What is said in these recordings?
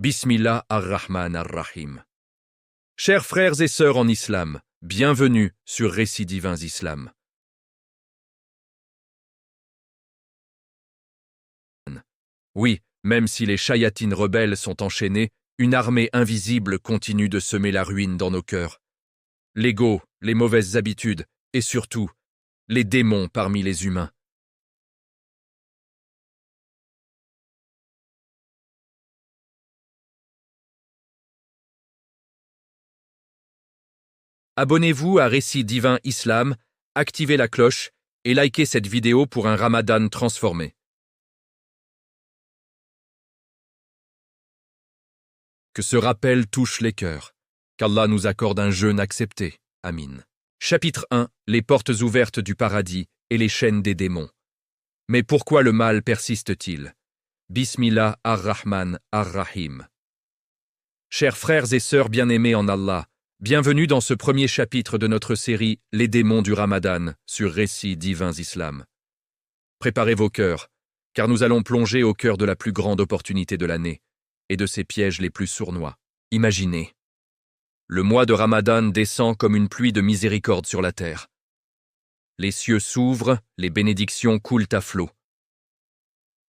Bismillah ar-Rahman ar-Rahim. Chers frères et sœurs en islam, bienvenue sur Récits divins Islam. Oui, même si les chayatines rebelles sont enchaînés, une armée invisible continue de semer la ruine dans nos cœurs. L'ego, les mauvaises habitudes et surtout, les démons parmi les humains. Abonnez-vous à Récits divins Islam, activez la cloche et likez cette vidéo pour un Ramadan transformé. Que ce rappel touche les cœurs, qu'Allah nous accorde un jeûne accepté. Amin. Chapitre 1. Les portes ouvertes du paradis et les chaînes des démons. Mais pourquoi le mal persiste-t-il? Bismillah ar-Rahman ar-Rahim. Chers frères et sœurs bien-aimés en Allah, bienvenue dans ce premier chapitre de notre série Les démons du Ramadan sur Récits divins Islam. Préparez vos cœurs, car nous allons plonger au cœur de la plus grande opportunité de l'année et de ses pièges les plus sournois. Imaginez. Le mois de Ramadan descend comme une pluie de miséricorde sur la terre. Les cieux s'ouvrent, les bénédictions coulent à flots.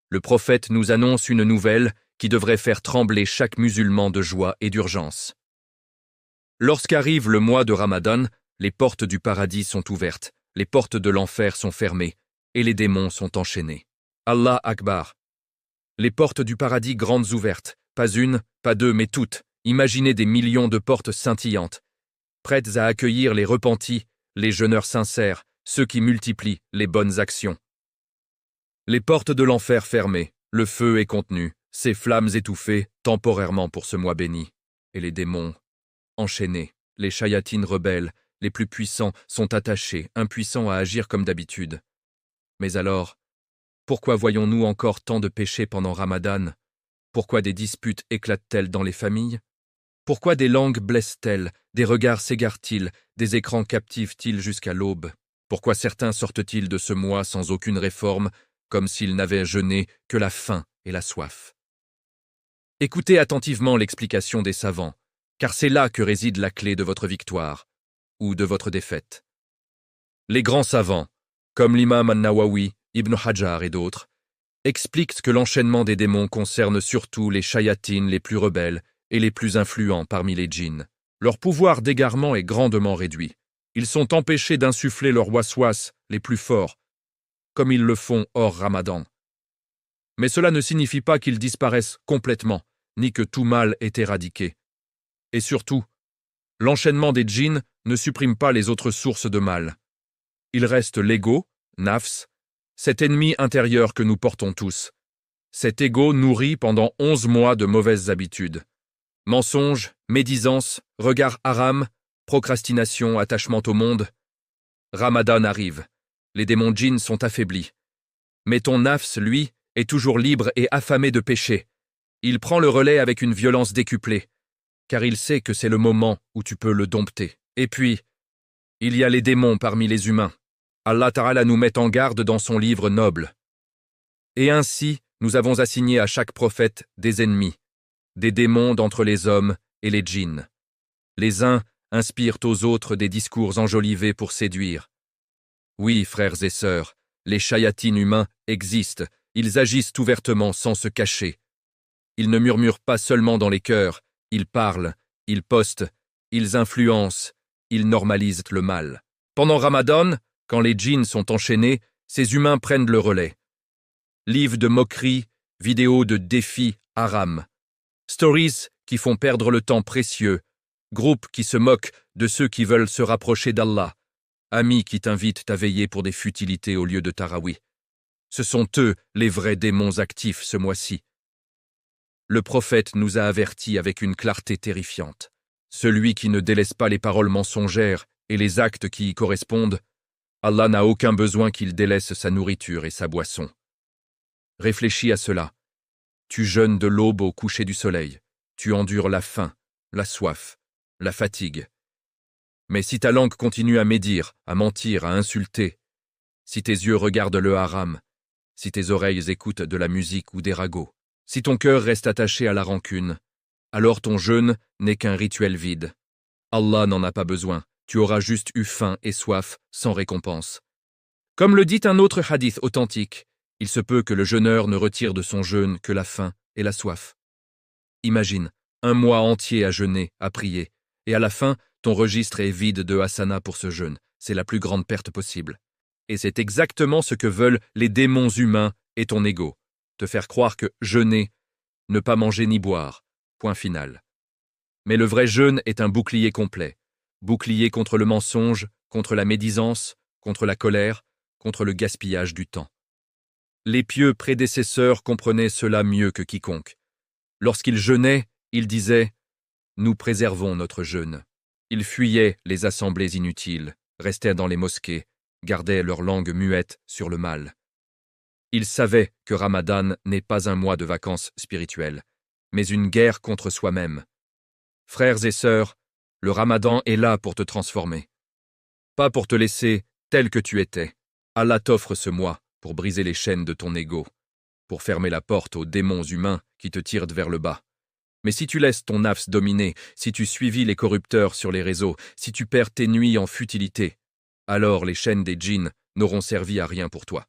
Le prophète nous annonce une nouvelle qui devrait faire trembler chaque musulman de joie et d'urgence. Lorsqu'arrive le mois de Ramadan, les portes du paradis sont ouvertes, les portes de l'enfer sont fermées, et les démons sont enchaînés. Allah Akbar. Les portes du paradis grandes ouvertes, pas une, pas deux, mais toutes. Imaginez des millions de portes scintillantes, prêtes à accueillir les repentis, les jeûneurs sincères, ceux qui multiplient les bonnes actions. Les portes de l'enfer fermées, le feu est contenu, ses flammes étouffées temporairement pour ce mois béni, et les démons enchaînés, les chayatines rebelles, les plus puissants, sont attachés, impuissants à agir comme d'habitude. Mais alors, pourquoi voyons-nous encore tant de péchés pendant Ramadan? Pourquoi des disputes éclatent-elles dans les familles? Pourquoi des langues blessent-elles, des regards s'égarent-ils, des écrans captivent-ils jusqu'à l'aube? Pourquoi certains sortent-ils de ce mois sans aucune réforme, comme s'ils n'avaient jeûné que la faim et la soif? Écoutez attentivement l'explication des savants, car c'est là que réside la clé de votre victoire, ou de votre défaite. Les grands savants, comme l'imam An-Nawawi, Ibn Hajar et d'autres, expliquent que l'enchaînement des démons concerne surtout les chayatines les plus rebelles et les plus influents parmi les djinns. Leur pouvoir d'égarement est grandement réduit. Ils sont empêchés d'insuffler leurs waswas les plus forts, comme ils le font hors Ramadan. Mais cela ne signifie pas qu'ils disparaissent complètement, ni que tout mal est éradiqué. Et surtout, l'enchaînement des djinns ne supprime pas les autres sources de mal. Il reste l'ego, nafs, cet ennemi intérieur que nous portons tous. Cet ego nourri pendant 11 mois de mauvaises habitudes. Mensonges, médisance, regards haram, procrastination, attachement au monde. Ramadan arrive. Les démons djinns sont affaiblis. Mais ton nafs, lui, est toujours libre et affamé de péché. Il prend le relais avec une violence décuplée, car il sait que c'est le moment où tu peux le dompter. Et puis, il y a les démons parmi les humains. Allah Ta'ala nous met en garde dans son livre noble. Et ainsi, nous avons assigné à chaque prophète des ennemis, des démons d'entre les hommes et les djinns. Les uns inspirent aux autres des discours enjolivés pour séduire. Oui, frères et sœurs, les chayatines humains existent, ils agissent ouvertement sans se cacher. Ils ne murmurent pas seulement dans les cœurs, ils parlent, ils postent, ils influencent, ils normalisent le mal. Pendant Ramadan, quand les djinns sont enchaînés, ces humains prennent le relais. Livres de moqueries, vidéos de défis haram, stories qui font perdre le temps précieux, groupes qui se moquent de ceux qui veulent se rapprocher d'Allah, amis qui t'invitent à veiller pour des futilités au lieu de tarawih. Ce sont eux les vrais démons actifs ce mois-ci. Le prophète nous a avertis avec une clarté terrifiante. Celui qui ne délaisse pas les paroles mensongères et les actes qui y correspondent, Allah n'a aucun besoin qu'il délaisse sa nourriture et sa boisson. Réfléchis à cela. Tu jeûnes de l'aube au coucher du soleil. Tu endures la faim, la soif, la fatigue. Mais si ta langue continue à médire, à mentir, à insulter, si tes yeux regardent le haram, si tes oreilles écoutent de la musique ou des ragots, si ton cœur reste attaché à la rancune, alors ton jeûne n'est qu'un rituel vide. Allah n'en a pas besoin, tu auras juste eu faim et soif sans récompense. Comme le dit un autre hadith authentique, il se peut que le jeûneur ne retire de son jeûne que la faim et la soif. Imagine, un mois entier à jeûner, à prier, et à la fin, ton registre est vide de hasana pour ce jeûne. C'est la plus grande perte possible. Et c'est exactement ce que veulent les démons humains et ton ego. Te faire croire que jeûner, ne pas manger ni boire, point final. Mais le vrai jeûne est un bouclier complet. Bouclier contre le mensonge, contre la médisance, contre la colère, contre le gaspillage du temps. Les pieux prédécesseurs comprenaient cela mieux que quiconque. Lorsqu'ils jeûnaient, ils disaient « Nous préservons notre jeûne ». Ils fuyaient les assemblées inutiles, restaient dans les mosquées, gardaient leur langue muette sur le mal. Ils savaient que Ramadan n'est pas un mois de vacances spirituelles, mais une guerre contre soi-même. Frères et sœurs, le Ramadan est là pour te transformer. Pas pour te laisser tel que tu étais. Allah t'offre ce mois pour briser les chaînes de ton ego, pour fermer la porte aux démons humains qui te tirent vers le bas. Mais si tu laisses ton nafs dominer, si tu suivis les corrupteurs sur les réseaux, si tu perds tes nuits en futilité, alors les chaînes des djinns n'auront servi à rien pour toi.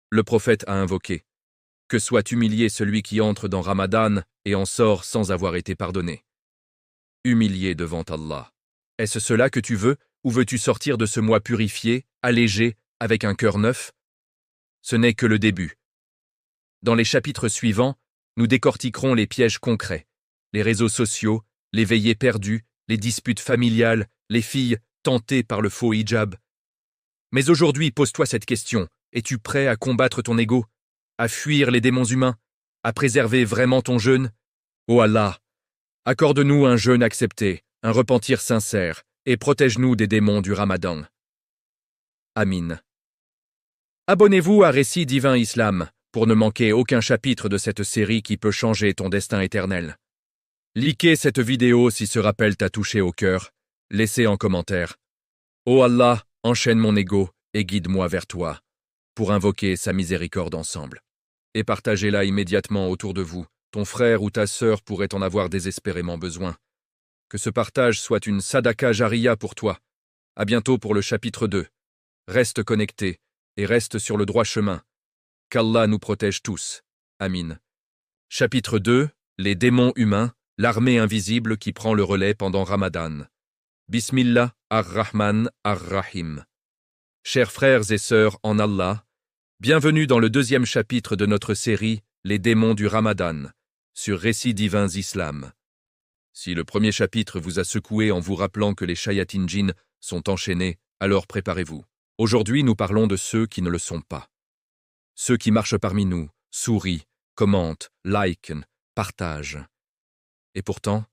Le prophète a invoqué « Que soit humilié celui qui entre dans Ramadan et en sort sans avoir été pardonné. » Humilié devant Allah. Est-ce cela que tu veux, ou veux-tu sortir de ce mois purifié, allégé, avec un cœur neuf? Ce n'est que le début. Dans les chapitres suivants, nous décortiquerons les pièges concrets, les réseaux sociaux, les veillées perdues, les disputes familiales, les filles tentées par le faux hijab. Mais aujourd'hui, pose-toi cette question. Es-tu prêt à combattre ton ego, à fuir les démons humains, à préserver vraiment ton jeûne? Ô Allah, accorde-nous un jeûne accepté, un repentir sincère, et protège-nous des démons du Ramadan. Amin. Abonnez-vous à Récit Divin Islam pour ne manquer aucun chapitre de cette série qui peut changer ton destin éternel. Likez cette vidéo si ce rappel t'a touché au cœur. Laissez en commentaire. Ô Allah, enchaîne mon ego et guide-moi vers toi, pour invoquer sa miséricorde ensemble. Et partagez-la immédiatement autour de vous. Ton frère ou ta sœur pourrait en avoir désespérément besoin. Que ce partage soit une sadaka jariya pour toi. À bientôt pour le chapitre 2. Reste connecté et reste sur le droit chemin. Qu'Allah nous protège tous. Amin. Chapitre 2. Les démons humains, l'armée invisible qui prend le relais pendant Ramadan. Bismillah ar-Rahman ar-Rahim. Chers frères et sœurs en Allah, bienvenue dans le deuxième chapitre de notre série Les démons du Ramadan, sur Récits divins Islam. Si le premier chapitre vous a secoué en vous rappelant que les shayatin djinns sont enchaînés, alors préparez-vous. Aujourd'hui, nous parlons de ceux qui ne le sont pas. Ceux qui marchent parmi nous, sourient, commentent, likent, partagent. Et pourtant,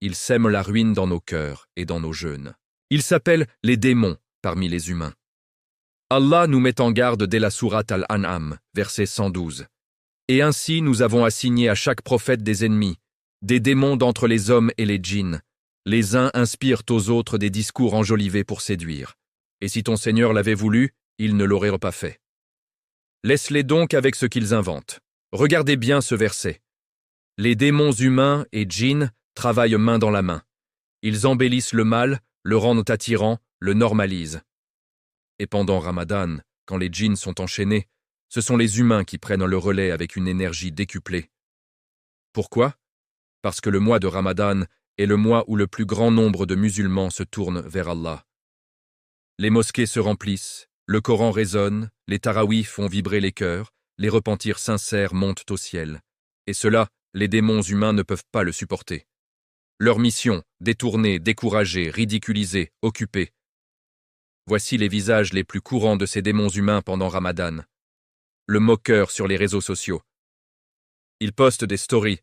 ils sèment la ruine dans nos cœurs et dans nos jeûnes. Ils s'appellent les démons parmi les humains. Allah nous met en garde dès la sourate Al-An'am, verset 112. Et ainsi nous avons assigné à chaque prophète des ennemis, des démons d'entre les hommes et les djinns. Les uns inspirent aux autres des discours enjolivés pour séduire. Et si ton Seigneur l'avait voulu, il ne l'aurait pas fait. Laisse-les donc avec ce qu'ils inventent. Regardez bien ce verset. Les démons humains et djinns travaillent main dans la main. Ils embellissent le mal, le rendent attirant, le normalisent. Et pendant Ramadan, quand les djinns sont enchaînés, ce sont les humains qui prennent le relais avec une énergie décuplée. Pourquoi? Parce que le mois de Ramadan est le mois où le plus grand nombre de musulmans se tournent vers Allah. Les mosquées se remplissent, le Coran résonne, les tarawih font vibrer les cœurs, les repentirs sincères montent au ciel. Et cela, les démons humains ne peuvent pas le supporter. Leur mission, détourner, décourager, ridiculiser, occuper. Voici les visages les plus courants de ces démons humains pendant Ramadan. Le moqueur sur les réseaux sociaux. Il poste des stories.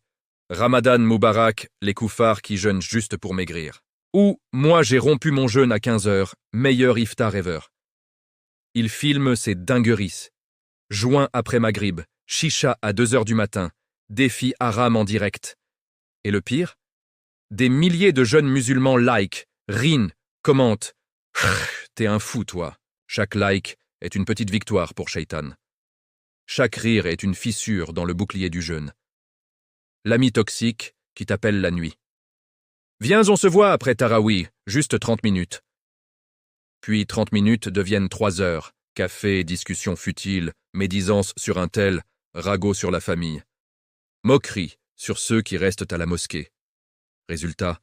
Ramadan Moubarak, les koufars qui jeûnent juste pour maigrir. Ou moi j'ai rompu mon jeûne à 15 heures, meilleur iftar ever. Il filme ses dingueries. Joint après Maghrib, chicha à 2 heures du matin, défi haram en direct. Et le pire? Des milliers de jeunes musulmans like, rient, commentent. T'es un fou, toi. Chaque like est une petite victoire pour Shaitan. Chaque rire est une fissure dans le bouclier du jeûne. L'ami toxique, qui t'appelle la nuit. Viens, on se voit après Taraweeh, juste 30 minutes. Puis 30 minutes deviennent 3 heures, café, discussions futiles, médisance sur un tel, ragot sur la famille. Moquerie sur ceux qui restent à la mosquée. Résultat,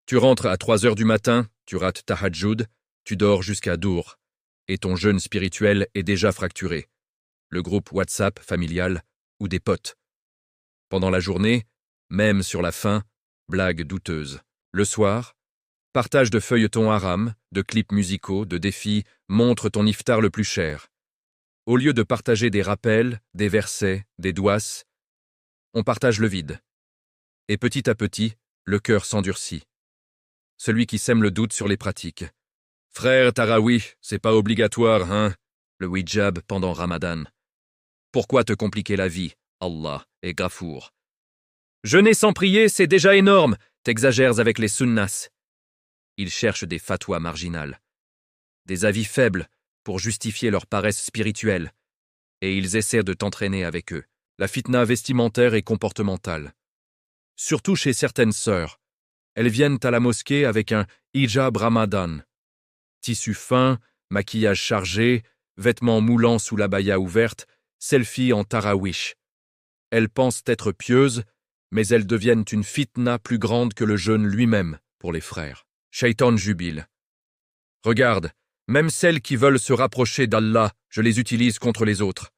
tu rentres à 3 heures du matin, tu rates tahajjud, tu dors jusqu'à Dour, et ton jeûne spirituel est déjà fracturé. Le groupe WhatsApp familial ou des potes. Pendant la journée, même sur la faim, blagues douteuses. Le soir, partage de feuilletons haram, de clips musicaux, de défis, montre ton iftar le plus cher. Au lieu de partager des rappels, des versets, des douasses, on partage le vide. Et petit à petit, le cœur s'endurcit. Celui qui sème le doute sur les pratiques. Frère Taraweeh, c'est pas obligatoire, hein? Le hijab pendant Ramadan. Pourquoi te compliquer la vie? Allah est Ghafour. Jeûner sans prier, c'est déjà énorme, t'exagères avec les sunnas. Ils cherchent des fatwas marginales, des avis faibles pour justifier leur paresse spirituelle, et ils essaient de t'entraîner avec eux. La fitna vestimentaire et comportementale. Surtout chez certaines sœurs. Elles viennent à la mosquée avec un hijab Ramadan. Tissu fin, maquillage chargé, vêtements moulants sous l'abaya ouverte, selfie en tarawish. Elles pensent être pieuses, mais elles deviennent une fitna plus grande que le jeûne lui-même pour les frères. Shaitan jubile. Regarde, même celles qui veulent se rapprocher d'Allah, je les utilise contre les autres.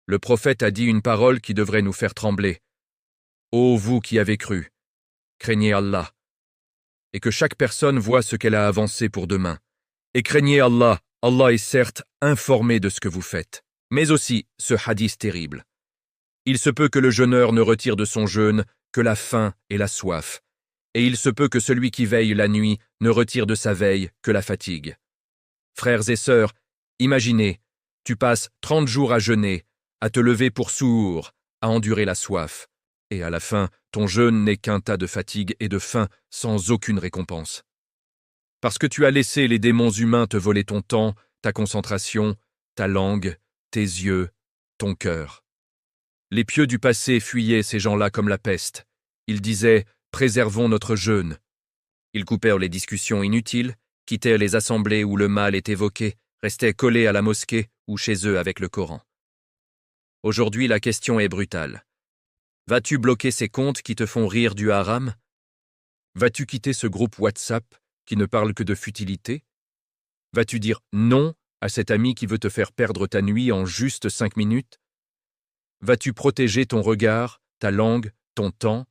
Le prophète a dit une parole qui devrait nous faire trembler. Ô vous qui avez cru, craignez Allah, et que chaque personne voie ce qu'elle a avancé pour demain. Et craignez Allah, Allah est certes informé de ce que vous faites. Mais aussi ce hadith terrible. Il se peut que le jeûneur ne retire de son jeûne que la faim et la soif, et il se peut que celui qui veille la nuit ne retire de sa veille que la fatigue. Frères et sœurs, imaginez, tu passes 30 jours à jeûner, à te lever pour souhour, à endurer la soif, et à la fin, ton jeûne n'est qu'un tas de fatigue et de faim sans aucune récompense. Parce que tu as laissé les démons humains te voler ton temps, ta concentration, ta langue, tes yeux, ton cœur. Les pieux du passé fuyaient ces gens-là comme la peste. Ils disaient « préservons notre jeûne ». Ils coupèrent les discussions inutiles, quittèrent les assemblées où le mal est évoqué, restaient collés à la mosquée ou chez eux avec le Coran. Aujourd'hui, la question est brutale. Vas-tu bloquer ces comptes qui te font rire du haram? Vas-tu quitter ce groupe WhatsApp qui ne parle que de futilité? Vas-tu dire non à cet ami qui veut te faire perdre ta nuit en juste 5 minutes? Vas-tu protéger ton regard, ta langue, ton temps?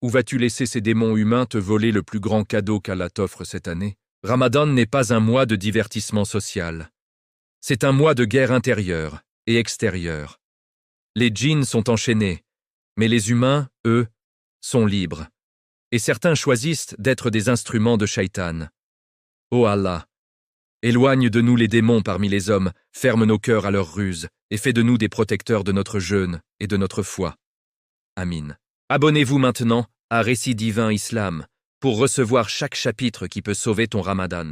Ou vas-tu laisser ces démons humains te voler le plus grand cadeau qu'Allah t'offre cette année? Ramadan n'est pas un mois de divertissement social. C'est un mois de guerre intérieure et extérieure. Les djinns sont enchaînés, mais les humains, eux, sont libres. Et certains choisissent d'être des instruments de Shaitan. Ô Allah, éloigne de nous les démons parmi les hommes, ferme nos cœurs à leurs ruses, et fais de nous des protecteurs de notre jeûne et de notre foi. Amin. Abonnez-vous maintenant à Récit Divin Islam pour recevoir chaque chapitre qui peut sauver ton Ramadan.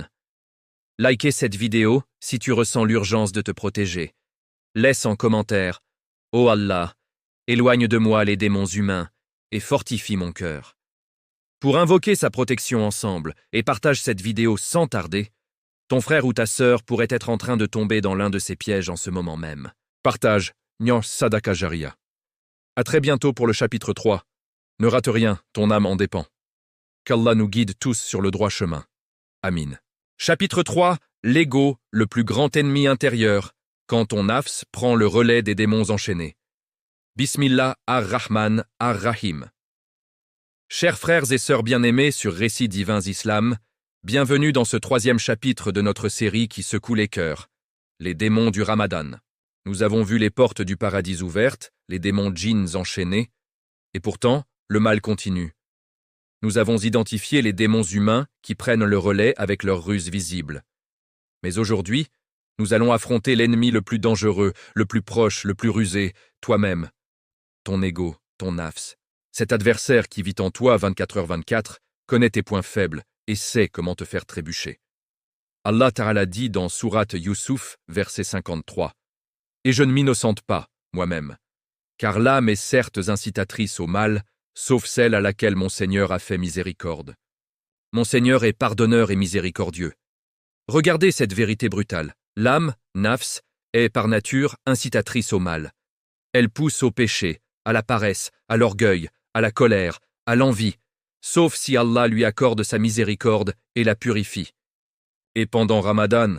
Likez cette vidéo si tu ressens l'urgence de te protéger. Laisse en commentaire « Ô Allah, éloigne de moi les démons humains et fortifie mon cœur ». Pour invoquer sa protection ensemble et partage cette vidéo sans tarder, ton frère ou ta sœur pourrait être en train de tomber dans l'un de ces pièges en ce moment même. Partage, Nyan Sadaka Jaria. À très bientôt pour le chapitre 3. Ne rate rien, ton âme en dépend. Qu'Allah nous guide tous sur le droit chemin. Amin. Chapitre 3. L'ego, le plus grand ennemi intérieur, quand ton nafs prend le relais des démons enchaînés. Bismillah ar-Rahman ar-Rahim. Chers frères et sœurs bien-aimés sur Récits Divins Islam, bienvenue dans ce 3e chapitre de notre série qui secoue les cœurs, les démons du Ramadan. Nous avons vu les portes du paradis ouvertes, les démons djinns enchaînés, et pourtant, le mal continue. Nous avons identifié les démons humains qui prennent le relais avec leurs ruses visibles. Mais aujourd'hui, nous allons affronter l'ennemi le plus dangereux, le plus proche, le plus rusé, toi-même, ton ego, ton nafs. Cet adversaire qui vit en toi 24h24 connaît tes points faibles et sait comment te faire trébucher. Allah Ta'ala dit dans Sourate Youssouf, verset 53, « Et je ne m'innocente pas, moi-même, car l'âme est certes incitatrice au mal, sauf celle à laquelle mon Seigneur a fait miséricorde. Mon Seigneur est pardonneur et miséricordieux. Regardez cette vérité brutale. L'âme, nafs, est par nature incitatrice au mal. Elle pousse au péché, à la paresse, à l'orgueil, à la colère, à l'envie, sauf si Allah lui accorde sa miséricorde et la purifie. Et pendant Ramadan,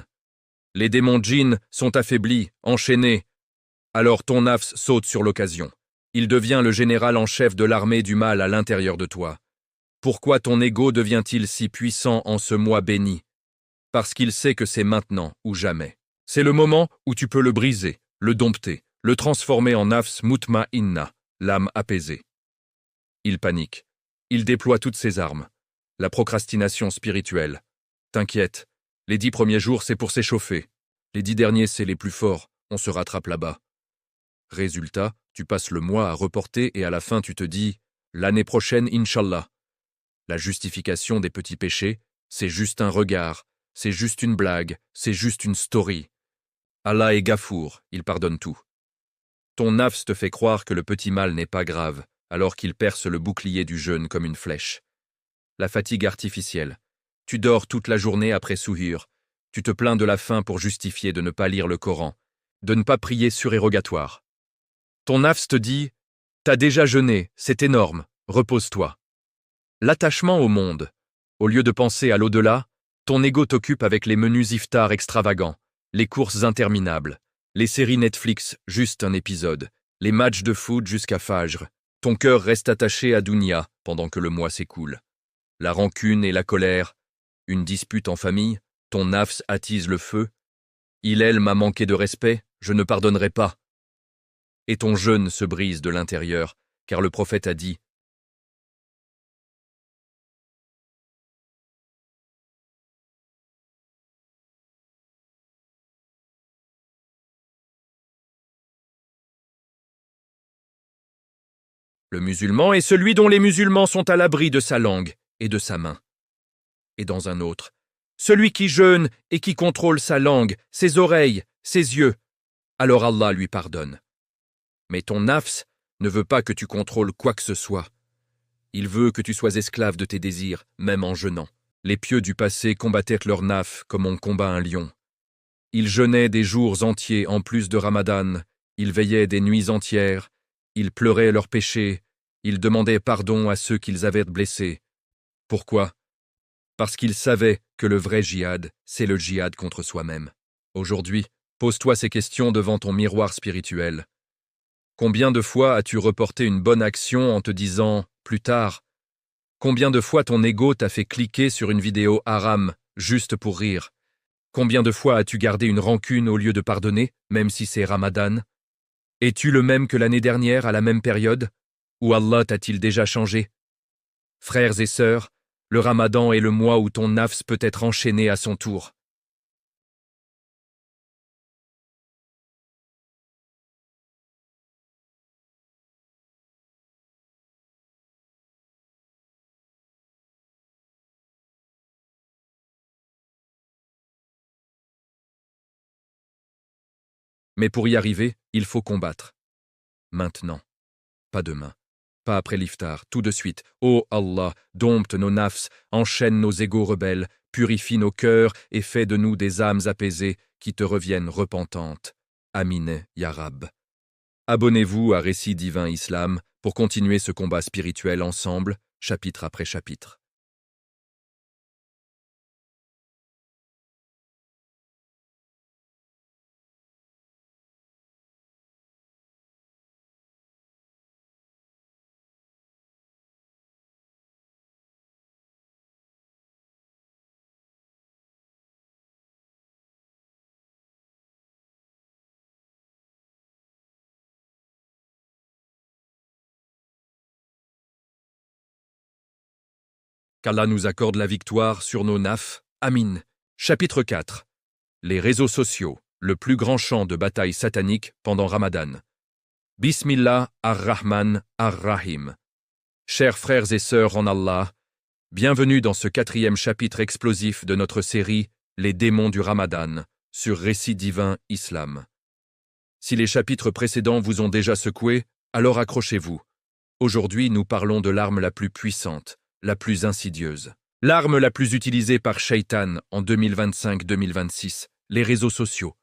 les démons djinns sont affaiblis, enchaînés. Alors ton nafs saute sur l'occasion. Il devient le général en chef de l'armée du mal à l'intérieur de toi. Pourquoi ton ego devient-il si puissant en ce mois béni? Parce qu'il sait que c'est maintenant ou jamais. C'est le moment où tu peux le briser, le dompter, le transformer en nafs mutma'inna, l'âme apaisée. Il panique. Il déploie toutes ses armes. La procrastination spirituelle. T'inquiète, les 10 premiers jours c'est pour s'échauffer. Les 10 derniers c'est les plus forts, on se rattrape là-bas. Résultat, tu passes le mois à reporter et à la fin tu te dis « l'année prochaine, Inch'Allah ». La justification des petits péchés, c'est juste un regard, c'est juste une blague, c'est juste une story. Allah est Gafour, il pardonne tout. Ton nafs te fait croire que le petit mal n'est pas grave, alors qu'il perce le bouclier du jeûne comme une flèche. La fatigue artificielle. Tu dors toute la journée après souhur. Tu te plains de la faim pour justifier de ne pas lire le Coran, de ne pas prier surérogatoire. Ton nafs te dit « T'as déjà jeûné, c'est énorme, repose-toi ». L'attachement au monde. Au lieu de penser à l'au-delà, ton ego t'occupe avec les menus iftar extravagants, les courses interminables, les séries Netflix, juste un épisode, les matchs de foot jusqu'à Fajr. Ton cœur reste attaché à Dunya pendant que le mois s'écoule. La rancune et la colère, une dispute en famille, ton nafs attise le feu. Elle m'a manqué de respect, je ne pardonnerai pas. Et ton jeûne se brise de l'intérieur, car le prophète a dit le musulman est celui dont les musulmans sont à l'abri de sa langue et de sa main. Et dans un autre, celui qui jeûne et qui contrôle sa langue, ses oreilles, ses yeux, alors Allah lui pardonne. Mais ton nafs ne veut pas que tu contrôles quoi que ce soit. Il veut que tu sois esclave de tes désirs, même en jeûnant. Les pieux du passé combattaient leur nafs comme on combat un lion. Ils jeûnaient des jours entiers en plus de Ramadan, ils veillaient des nuits entières, ils pleuraient leurs péchés, ils demandaient pardon à ceux qu'ils avaient blessés. Pourquoi? Parce qu'ils savaient que le vrai djihad, c'est le djihad contre soi-même. Aujourd'hui, pose-toi ces questions devant ton miroir spirituel. Combien de fois as-tu reporté une bonne action en te disant « plus tard » ? Combien de fois ton ego t'a fait cliquer sur une vidéo haram, juste pour rire? Combien de fois as-tu gardé une rancune au lieu de pardonner, même si c'est Ramadan? Es-tu le même que l'année dernière à la même période? Ou Allah t'a-t-il déjà changé? Frères et sœurs, le Ramadan est le mois où ton nafs peut être enchaîné à son tour. Mais pour y arriver, il faut combattre. Maintenant, pas demain, pas après l'iftar, tout de suite. Ô Allah, dompte nos nafs, enchaîne nos égos rebelles, purifie nos cœurs et fais de nous des âmes apaisées qui te reviennent repentantes. Amin, Ya Rab. Abonnez-vous à Récit Divin Islam pour continuer ce combat spirituel ensemble, chapitre après chapitre. Qu'Allah nous accorde la victoire sur nos nafs. Amin. Chapitre 4. Les réseaux sociaux, le plus grand champ de bataille satanique pendant Ramadan. Bismillah ar-Rahman ar-Rahim. Chers frères et sœurs en Allah, bienvenue dans ce 4e chapitre explosif de notre série Les démons du Ramadan sur Récit Divin Islam. Si les chapitres précédents vous ont déjà secoué, alors accrochez-vous. Aujourd'hui, nous parlons de l'arme la plus puissante, la plus insidieuse. L'arme la plus utilisée par Shaitan en 2025-2026, les réseaux sociaux.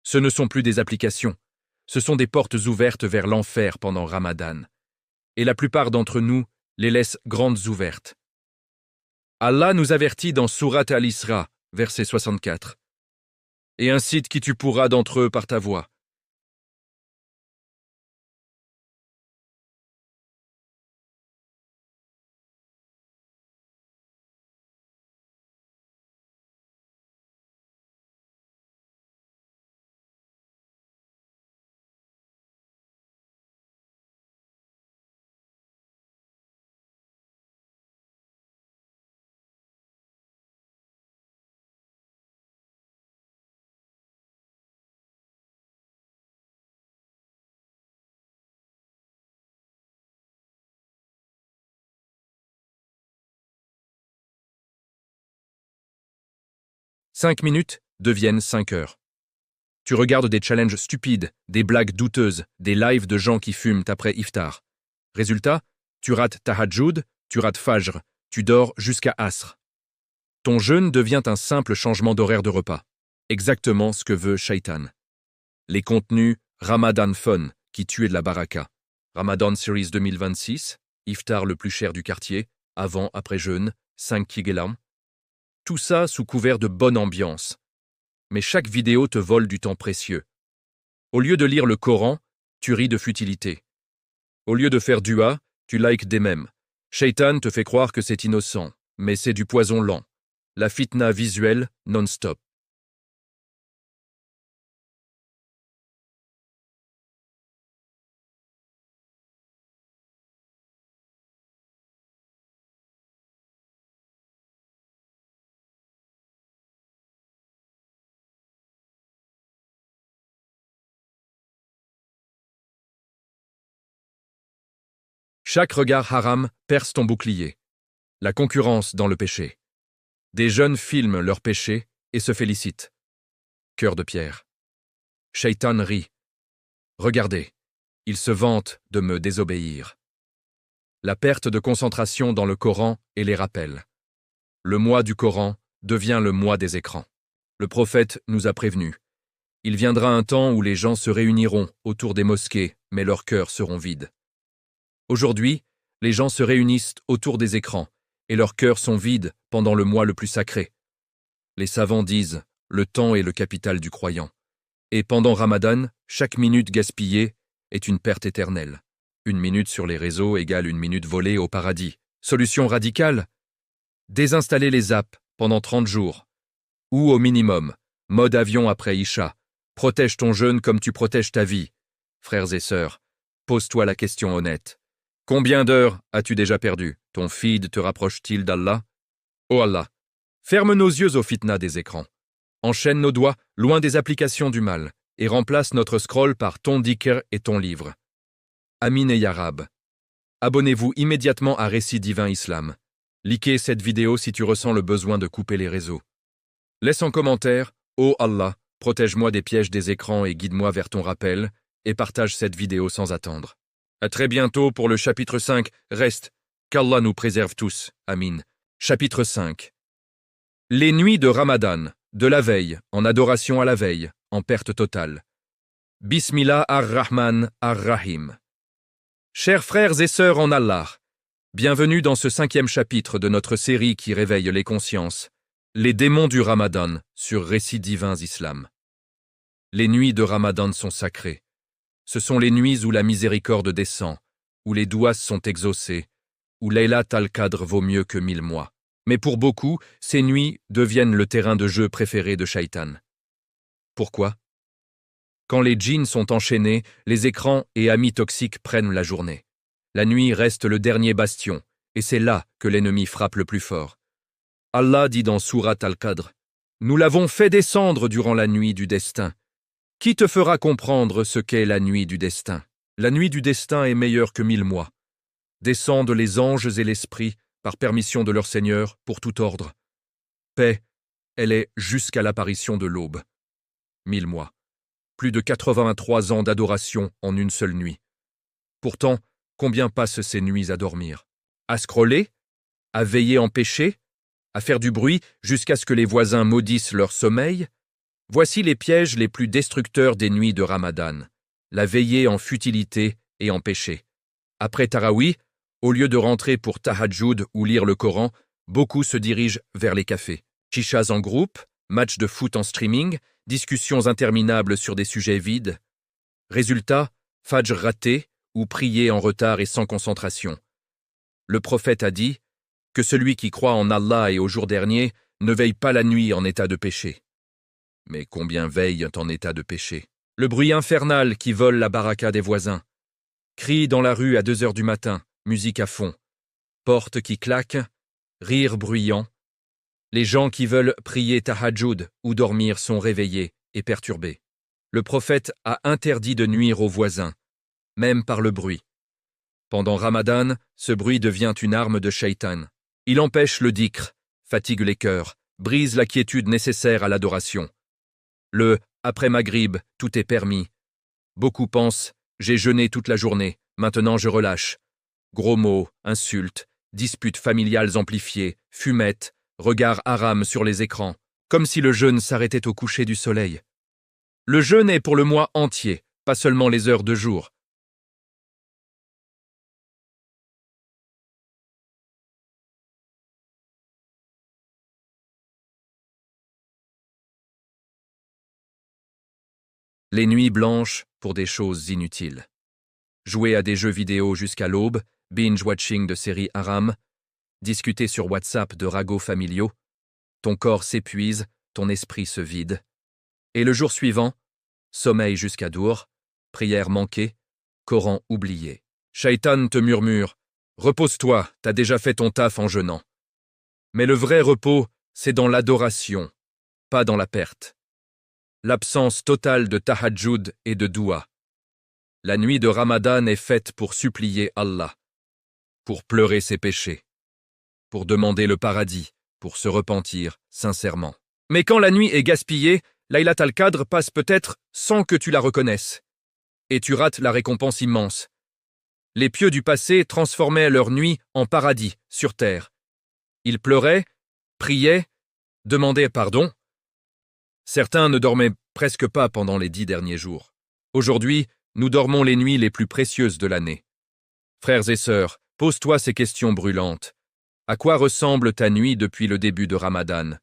Ce ne sont plus des applications, ce sont des portes ouvertes vers l'enfer pendant Ramadan. Et la plupart d'entre nous les laissent grandes ouvertes. Allah nous avertit dans Surat Al-Isra, verset 64. Et incite qui tu pourras d'entre eux par ta voix. « 5 minutes deviennent 5 heures. Tu regardes des challenges stupides, des blagues douteuses, des lives de gens qui fument après iftar. Résultat, tu rates tahajjud, tu rates fajr, tu dors jusqu'à asr. Ton jeûne devient un simple changement d'horaire de repas. Exactement ce que veut Shaitan. Les contenus Ramadan Fun qui tuent de la baraka. Ramadan Series 2026, iftar le plus cher du quartier, avant, après jeûne, 5 kigelam. Tout ça sous couvert de bonne ambiance. Mais chaque vidéo te vole du temps précieux. Au lieu de lire le Coran, tu ris de futilité. Au lieu de faire dua, tu likes des mèmes. Shaitan te fait croire que c'est innocent, mais c'est du poison lent. La fitna visuelle non-stop. Chaque regard haram perce ton bouclier. La concurrence dans le péché. Des jeunes filment leur péché et se félicitent. Cœur de pierre. Shaitan rit. Regardez, il se vante de me désobéir. La perte de concentration dans le Coran et les rappels. Le mois du Coran devient le mois des écrans. Le prophète nous a prévenus. Il viendra un temps où les gens se réuniront autour des mosquées, mais leurs cœurs seront vides. Aujourd'hui, les gens se réunissent autour des écrans, et leurs cœurs sont vides pendant le mois le plus sacré. Les savants disent, le temps est le capital du croyant. Et pendant Ramadan, chaque minute gaspillée est une perte éternelle. 1 minute sur les réseaux égale 1 minute volée au paradis. Solution radicale? Désinstaller les apps pendant 30 jours. Ou au minimum, mode avion après Isha. Protège ton jeûne comme tu protèges ta vie. Frères et sœurs, pose-toi la question honnête. Combien d'heures as-tu déjà perdu? Ton feed te rapproche-t-il d'Allah? Oh Allah, ferme nos yeux aux fitnas des écrans. Enchaîne nos doigts loin des applications du mal et remplace notre scroll par ton dhikr et ton livre. Amin et Yarab. Abonnez-vous immédiatement à Récit Divin Islam. Likez cette vidéo si tu ressens le besoin de couper les réseaux. Laisse en commentaire, oh Allah, protège-moi des pièges des écrans et guide-moi vers ton rappel, et partage cette vidéo sans attendre. À très bientôt pour le chapitre 5. Reste, qu'Allah nous préserve tous. Amin. Chapitre 5. Les nuits de Ramadan, de la veille, en adoration à la veille, en perte totale. Bismillah ar-Rahman ar-Rahim. Chers frères et sœurs en Allah, bienvenue dans ce 5e chapitre de notre série qui réveille les consciences, les démons du Ramadan sur Récits divins Islam. Les nuits de Ramadan sont sacrées. Ce sont les nuits où la miséricorde descend, où les douas sont exaucées, où Laylat al-Qadr vaut mieux que 1000 mois. Mais pour beaucoup, ces nuits deviennent le terrain de jeu préféré de Shaitan. Pourquoi? Quand les djinns sont enchaînés, les écrans et amis toxiques prennent la journée. La nuit reste le dernier bastion, et c'est là que l'ennemi frappe le plus fort. Allah dit dans Surat Al-Qadr, « Nous l'avons fait descendre durant la nuit du destin. Qui te fera comprendre ce qu'est la nuit du destin? La nuit du destin est meilleure que 1000 mois. Descendent les anges et l'esprit, par permission de leur Seigneur, pour tout ordre. Paix, elle est jusqu'à l'apparition de l'aube. 1000 mois. Plus de 83 ans d'adoration en une seule nuit. Pourtant, Combien passent ces nuits à dormir? À scroller? À veiller en péché? À faire du bruit jusqu'à ce que les voisins maudissent leur sommeil? Voici les pièges les plus destructeurs des nuits de Ramadan. La veillée en futilité et en péché. Après Tarawih, au lieu de rentrer pour Tahajjud ou lire le Coran, beaucoup se dirigent vers les cafés. Chichas en groupe, matchs de foot en streaming, discussions interminables sur des sujets vides. Résultat, Fajr raté ou prier en retard et sans concentration. Le prophète a dit que celui qui croit en Allah et au jour dernier ne veille pas la nuit en état de péché. Mais combien veillent en état de péché? Le bruit infernal qui vole la baraka des voisins. Cris dans la rue à 2 heures du matin, musique à fond. Portes qui claquent, rires bruyants. Les gens qui veulent prier tahajjud ou dormir sont réveillés et perturbés. Le prophète a interdit de nuire aux voisins, même par le bruit. Pendant Ramadan, ce bruit devient une arme de shaitan. Il empêche le dhikr, fatigue les cœurs, brise la quiétude nécessaire à l'adoration. Le « après Maghrib, tout est permis ». Beaucoup pensent « j'ai jeûné toute la journée, maintenant je relâche ». Gros mots, insultes, disputes familiales amplifiées, fumettes, regards haram sur les écrans, comme si le jeûne s'arrêtait au coucher du soleil. Le jeûne est pour le mois entier, pas seulement les heures de jour. Les nuits blanches pour des choses inutiles. Jouer à des jeux vidéo jusqu'à l'aube, binge-watching de séries haram, discuter sur WhatsApp de ragots familiaux, ton corps s'épuise, ton esprit se vide. Et le jour suivant, sommeil jusqu'à Dour, prière manquée, Coran oublié. Shaitan te murmure « Repose-toi, t'as déjà fait ton taf en jeûnant ». Mais le vrai repos, c'est dans l'adoration, pas dans la perte. L'absence totale de tahajjud et de doua. La nuit de Ramadan est faite pour supplier Allah, pour pleurer ses péchés, pour demander le paradis, pour se repentir sincèrement. Mais quand la nuit est gaspillée, Laylat al-Qadr passe peut-être sans que tu la reconnaisses. Et tu rates la récompense immense. Les pieux du passé transformaient leur nuit en paradis, sur terre. Ils pleuraient, priaient, demandaient pardon. Certains ne dormaient presque pas pendant les 10 derniers jours. Aujourd'hui, nous dormons les nuits les plus précieuses de l'année. Frères et sœurs, pose-toi ces questions brûlantes. À quoi ressemble ta nuit depuis le début de Ramadan?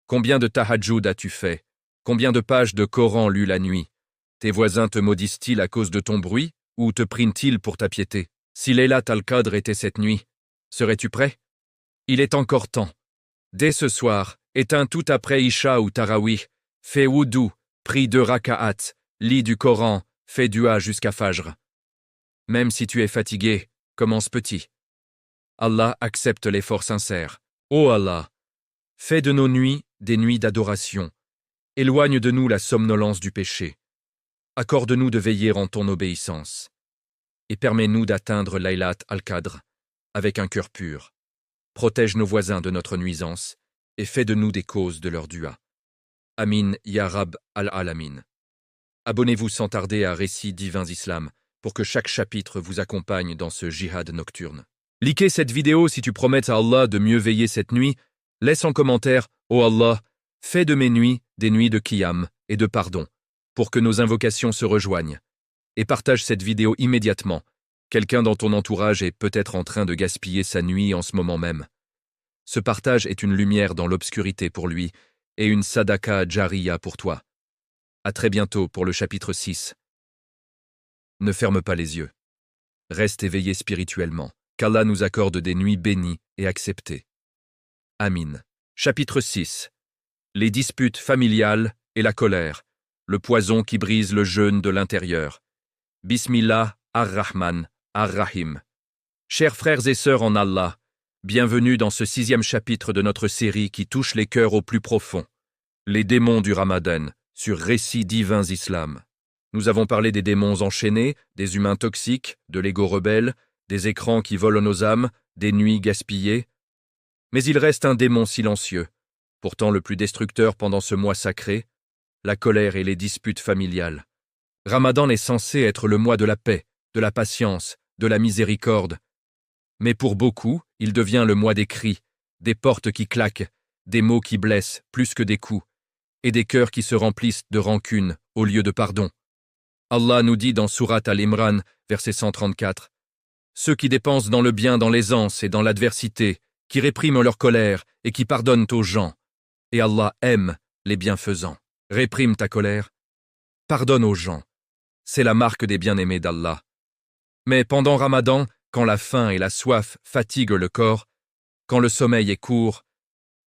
Combien de tahajjud as-tu fait? Combien de pages de Coran lues la nuit? Tes voisins te maudissent-ils à cause de ton bruit ou te prient-ils pour ta piété? Si Laylat al-Qadr était cette nuit, serais-tu prêt? Il est encore temps. Dès ce soir, éteins tout après Isha ou Tarawih. Fais wudu, prie 2 raka'at, lis du Coran, fais dua jusqu'à Fajr. Même si tu es fatigué, commence petit. Allah accepte l'effort sincère. Ô Allah, fais de nos nuits des nuits d'adoration. Éloigne de nous la somnolence du péché. Accorde-nous de veiller en ton obéissance. Et permets-nous d'atteindre Laylat al-Qadr avec un cœur pur. Protège nos voisins de notre nuisance et fais de nous des causes de leur dua. Amin ya Rab al-Alamin. Abonnez-vous sans tarder à Récits divins Islam pour que chaque chapitre vous accompagne dans ce jihad nocturne. Likez cette vidéo si tu promets à Allah de mieux veiller cette nuit. Laisse en commentaire « Ô Allah, fais de mes nuits des nuits de qiyam et de pardon, pour que nos invocations se rejoignent. » Et partage cette vidéo immédiatement. Quelqu'un dans ton entourage est peut-être en train de gaspiller sa nuit en ce moment même. Ce partage est une lumière dans l'obscurité pour lui et une sadaka jariya pour toi. À très bientôt pour le chapitre 6. Ne ferme pas les yeux. Reste éveillé spirituellement, qu'Allah nous accorde des nuits bénies et acceptées. Amin. Chapitre 6. Les disputes familiales et la colère, le poison qui brise le jeûne de l'intérieur. Bismillah ar-Rahman ar-Rahim. Chers frères et sœurs en Allah, bienvenue dans ce 6e chapitre de notre série qui touche les cœurs au plus profond. Les démons du Ramadan, sur Récits divins Islam. Nous avons parlé des démons enchaînés, des humains toxiques, de l'ego rebelle, des écrans qui volent nos âmes, des nuits gaspillées. Mais il reste un démon silencieux, pourtant le plus destructeur pendant ce mois sacré, la colère et les disputes familiales. Ramadan est censé être le mois de la paix, de la patience, de la miséricorde. Mais pour beaucoup, il devient le mois des cris, des portes qui claquent, des mots qui blessent plus que des coups, et des cœurs qui se remplissent de rancune au lieu de pardon. Allah nous dit dans Sourate Al-Imran, verset 134, « Ceux qui dépensent dans le bien, dans l'aisance et dans l'adversité, qui répriment leur colère et qui pardonnent aux gens. Et Allah aime les bienfaisants. Réprime ta colère. Pardonne aux gens. C'est la marque des bien-aimés d'Allah. Mais pendant Ramadan, quand la faim et la soif fatiguent le corps, quand le sommeil est court,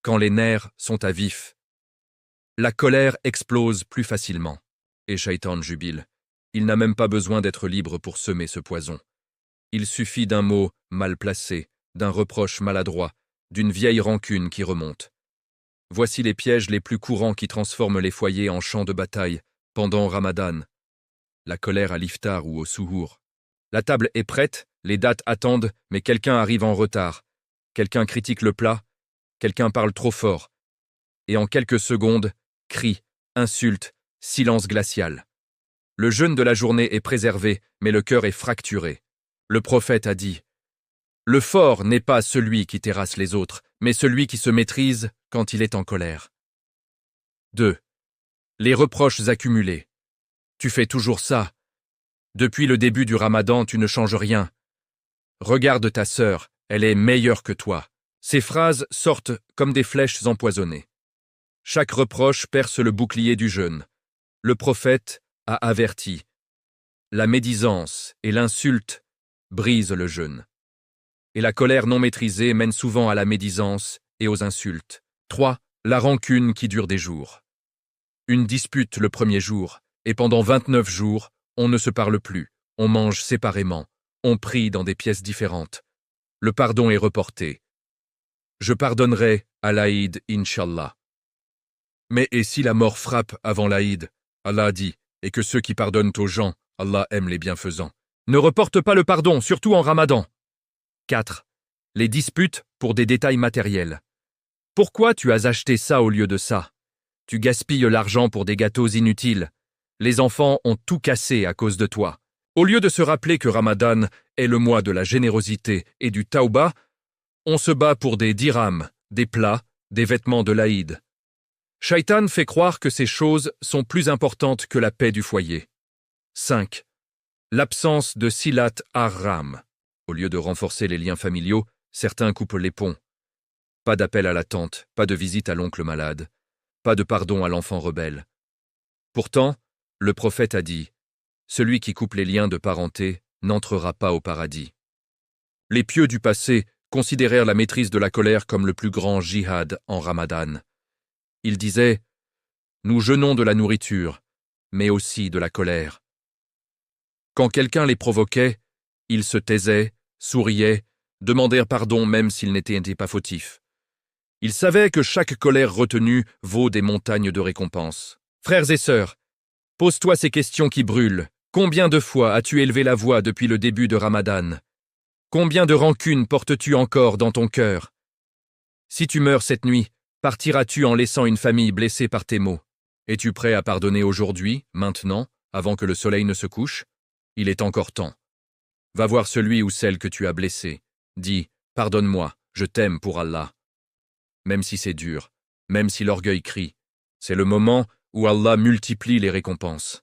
quand les nerfs sont à vif, la colère explose plus facilement. Et Shaitan jubile. Il n'a même pas besoin d'être libre pour semer ce poison. Il suffit d'un mot mal placé, d'un reproche maladroit, d'une vieille rancune qui remonte. Voici les pièges les plus courants qui transforment les foyers en champs de bataille pendant Ramadan. La colère à l'iftar ou au souhour. La table est prête, les dates attendent, mais quelqu'un arrive en retard. Quelqu'un critique le plat, quelqu'un parle trop fort. Et en quelques secondes, cris, insultes, silence glacial. Le jeûne de la journée est préservé, mais le cœur est fracturé. Le prophète a dit « Le fort n'est pas celui qui terrasse les autres, mais celui qui se maîtrise quand il est en colère. » 2. Les reproches accumulés. Tu fais toujours ça. Depuis le début du Ramadan, tu ne changes rien. Regarde ta sœur, elle est meilleure que toi. Ces phrases sortent comme des flèches empoisonnées. Chaque reproche perce le bouclier du jeûne. Le prophète a averti. La médisance et l'insulte brisent le jeûne. Et la colère non maîtrisée mène souvent à la médisance et aux insultes. 3. La rancune qui dure des jours. Une dispute le premier jour, et pendant 29 jours, on ne se parle plus, on mange séparément, on prie dans des pièces différentes. Le pardon est reporté. Je pardonnerai à l'Aïd, Inch'Allah. Mais et si la mort frappe avant l'Aïd, Allah dit, et que ceux qui pardonnent aux gens, Allah aime les bienfaisants. Ne reporte pas le pardon, surtout en Ramadan. 4. Les disputes pour des détails matériels. Pourquoi tu as acheté ça au lieu de ça? Tu gaspilles l'argent pour des gâteaux inutiles. Les enfants ont tout cassé à cause de toi. Au lieu de se rappeler que Ramadan est le mois de la générosité et du tauba, on se bat pour des dirhams, des plats, des vêtements de l'Aïd. Shaitan fait croire que ces choses sont plus importantes que la paix du foyer. 5. L'absence de silat ar-ram. Au lieu de renforcer les liens familiaux, certains coupent les ponts. Pas d'appel à la tante, pas de visite à l'oncle malade, pas de pardon à l'enfant rebelle. Pourtant, le prophète a dit « Celui qui coupe les liens de parenté n'entrera pas au paradis. » Les pieux du passé considérèrent la maîtrise de la colère comme le plus grand jihad en Ramadan. Ils disaient « Nous jeûnons de la nourriture, mais aussi de la colère. » Quand quelqu'un les provoquait, ils se taisaient, souriaient, demandèrent pardon même s'ils n'étaient pas fautifs. Ils savaient que chaque colère retenue vaut des montagnes de récompenses. Frères et sœurs, pose-toi ces questions qui brûlent. Combien de fois as-tu élevé la voix depuis le début de Ramadan? Combien de rancunes portes-tu encore dans ton cœur? Si tu meurs cette nuit, partiras-tu en laissant une famille blessée par tes mots? Es-tu prêt à pardonner aujourd'hui, maintenant, avant que le soleil ne se couche? Il est encore temps. Va voir celui ou celle que tu as blessé. Dis, pardonne-moi, je t'aime pour Allah. Même si c'est dur, même si l'orgueil crie, c'est le moment où Allah multiplie les récompenses.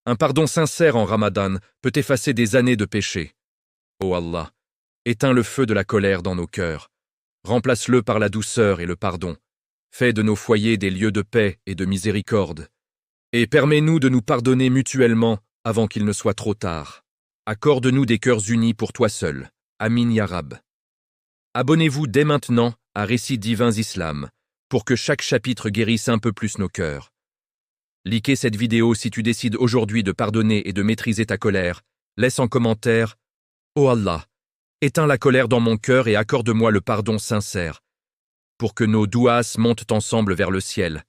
Un pardon sincère en Ramadan peut effacer des années de péché. Ô Allah, éteins le feu de la colère dans nos cœurs. Remplace-le par la douceur et le pardon. Fais de nos foyers des lieux de paix et de miséricorde. Et permets-nous de nous pardonner mutuellement avant qu'il ne soit trop tard. Accorde-nous des cœurs unis pour toi seul. Amin ya Rab. Abonnez-vous dès maintenant à Récits divins Islam pour que chaque chapitre guérisse un peu plus nos cœurs. Likez cette vidéo si tu décides aujourd'hui de pardonner et de maîtriser ta colère. Laisse en commentaire « Oh Allah, éteins la colère dans mon cœur et accorde-moi le pardon sincère. » pour que nos douas montent ensemble vers le ciel.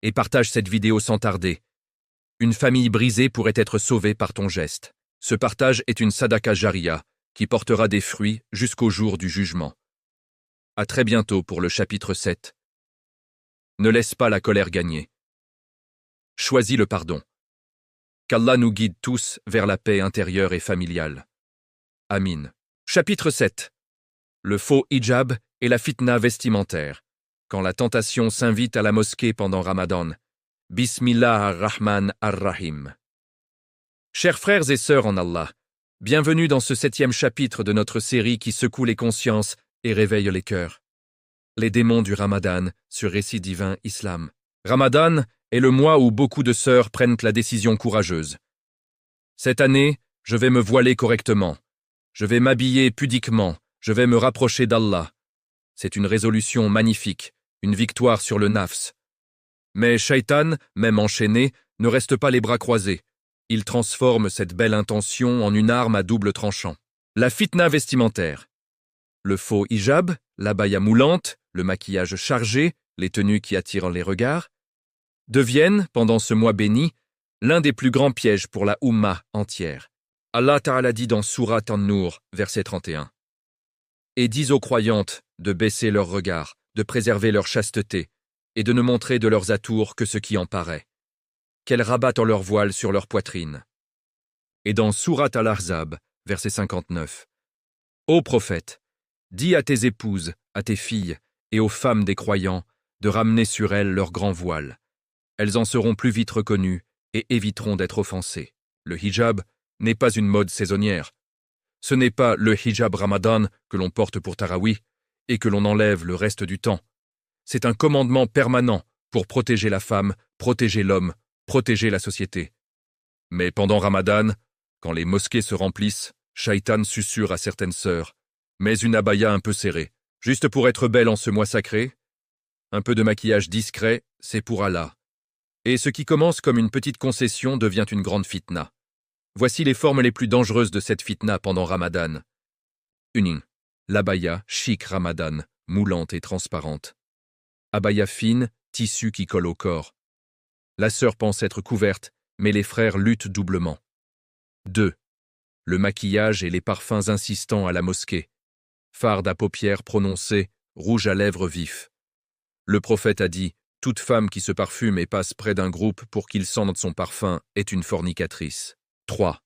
Et partage cette vidéo sans tarder. Une famille brisée pourrait être sauvée par ton geste. Ce partage est une sadaka jariya qui portera des fruits jusqu'au jour du jugement. À très bientôt pour le chapitre 7. Ne laisse pas la colère gagner. Choisis le pardon. Qu'Allah nous guide tous vers la paix intérieure et familiale. Amin. Chapitre 7. Le faux hijab et la fitna vestimentaire. Quand la tentation s'invite à la mosquée pendant Ramadan. Bismillah ar-Rahman ar-Rahim. Chers frères et sœurs en Allah, bienvenue dans ce 7e chapitre de notre série qui secoue les consciences et réveille les cœurs. Les démons du Ramadan sur Récit divin Islam. Ramadan est le mois où beaucoup de sœurs prennent la décision courageuse. Cette année, je vais me voiler correctement. Je vais m'habiller pudiquement. Je vais me rapprocher d'Allah. C'est une résolution magnifique, une victoire sur le nafs. Mais Shaitan, même enchaîné, ne reste pas les bras croisés. Il transforme cette belle intention en une arme à double tranchant. La fitna vestimentaire. Le faux hijab, l'abaya moulante, le maquillage chargé, les tenues qui attirent les regards, deviennent, pendant ce mois béni, l'un des plus grands pièges pour la Ummah entière. Allah Ta'ala dit dans Surat An-Nur, verset 31. Et dis aux croyantes de baisser leurs regards, de préserver leur chasteté, et de ne montrer de leurs atours que ce qui en paraît. Qu'elles rabattent leur voile sur leur poitrine. Et dans Surat Al-Ahzab, verset 59. Ô prophète, dis à tes épouses, à tes filles, et aux femmes des croyants, de ramener sur elles leur grand voile. Elles en seront plus vite reconnues et éviteront d'être offensées. Le hijab n'est pas une mode saisonnière. Ce n'est pas le hijab Ramadan que l'on porte pour Tarawih et que l'on enlève le reste du temps. C'est un commandement permanent pour protéger la femme, protéger l'homme, protéger la société. Mais pendant Ramadan, quand les mosquées se remplissent, Shaitan susurre à certaines sœurs. Mais une abaya un peu serrée, juste pour être belle en ce mois sacré. Un peu de maquillage discret, c'est pour Allah. Et ce qui commence comme une petite concession devient une grande fitna. Voici les formes les plus dangereuses de cette fitna pendant Ramadan. 1. L'abaya, chic Ramadan, moulante et transparente. Abaya fine, tissu qui colle au corps. La sœur pense être couverte, mais les frères luttent doublement. 2. Le maquillage et les parfums insistants à la mosquée. Farde à paupières prononcées, rouge à lèvres vif. Le prophète a dit, toute femme qui se parfume et passe près d'un groupe pour qu'il sente son parfum est une fornicatrice. 3.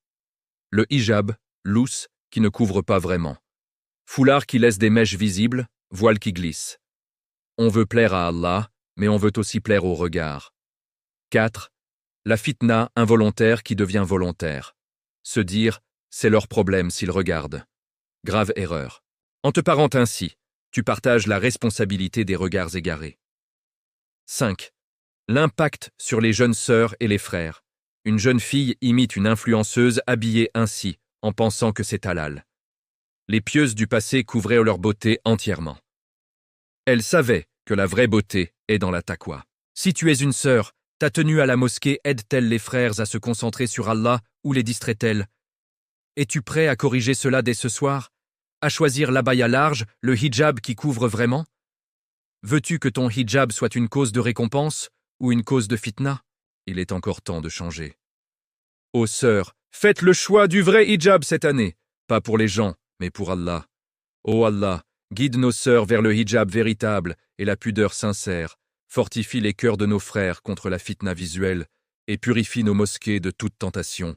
Le hijab, lousse, qui ne couvre pas vraiment. Foulard qui laisse des mèches visibles, voile qui glisse. On veut plaire à Allah, mais on veut aussi plaire au regard. 4. La fitna involontaire qui devient volontaire. Se dire, c'est leur problème s'ils regardent. Grave erreur. En te parant ainsi, tu partages la responsabilité des regards égarés. 5. L'impact sur les jeunes sœurs et les frères. Une jeune fille imite une influenceuse habillée ainsi, en pensant que c'est halal. Les pieuses du passé couvraient leur beauté entièrement. Elles savaient que la vraie beauté est dans la taqwa. Si tu es une sœur, ta tenue à la mosquée aide-t-elle les frères à se concentrer sur Allah ou les distrait-elle? Es-tu prêt à corriger cela dès ce soir? À choisir l'abaya large, le hijab qui couvre vraiment? Veux-tu que ton hijab soit une cause de récompense ou une cause de fitna? Il est encore temps de changer. Ô sœurs, faites le choix du vrai hijab cette année, pas pour les gens, mais pour Allah. Ô Allah, guide nos sœurs vers le hijab véritable et la pudeur sincère, fortifie les cœurs de nos frères contre la fitna visuelle et purifie nos mosquées de toute tentation.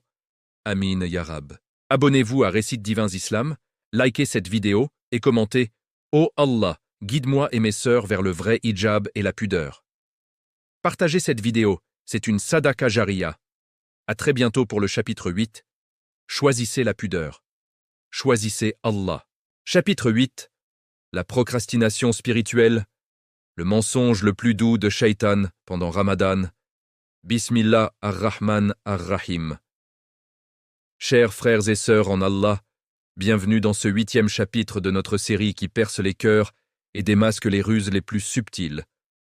Amin ya Rab. Abonnez-vous à Récits divins Islam, likez cette vidéo et commentez « Ô Allah, guide-moi et mes sœurs vers le vrai hijab et la pudeur ». Partagez cette vidéo, c'est une sadaqa jariya. À très bientôt pour le chapitre 8. Choisissez la pudeur. Choisissez Allah. Chapitre 8. La procrastination spirituelle. Le mensonge le plus doux de Shaitan pendant Ramadan. Bismillah ar-Rahman ar-Rahim. Chers frères et sœurs en Allah, bienvenue dans ce 8e chapitre de notre série qui perce les cœurs et démasque les ruses les plus subtiles.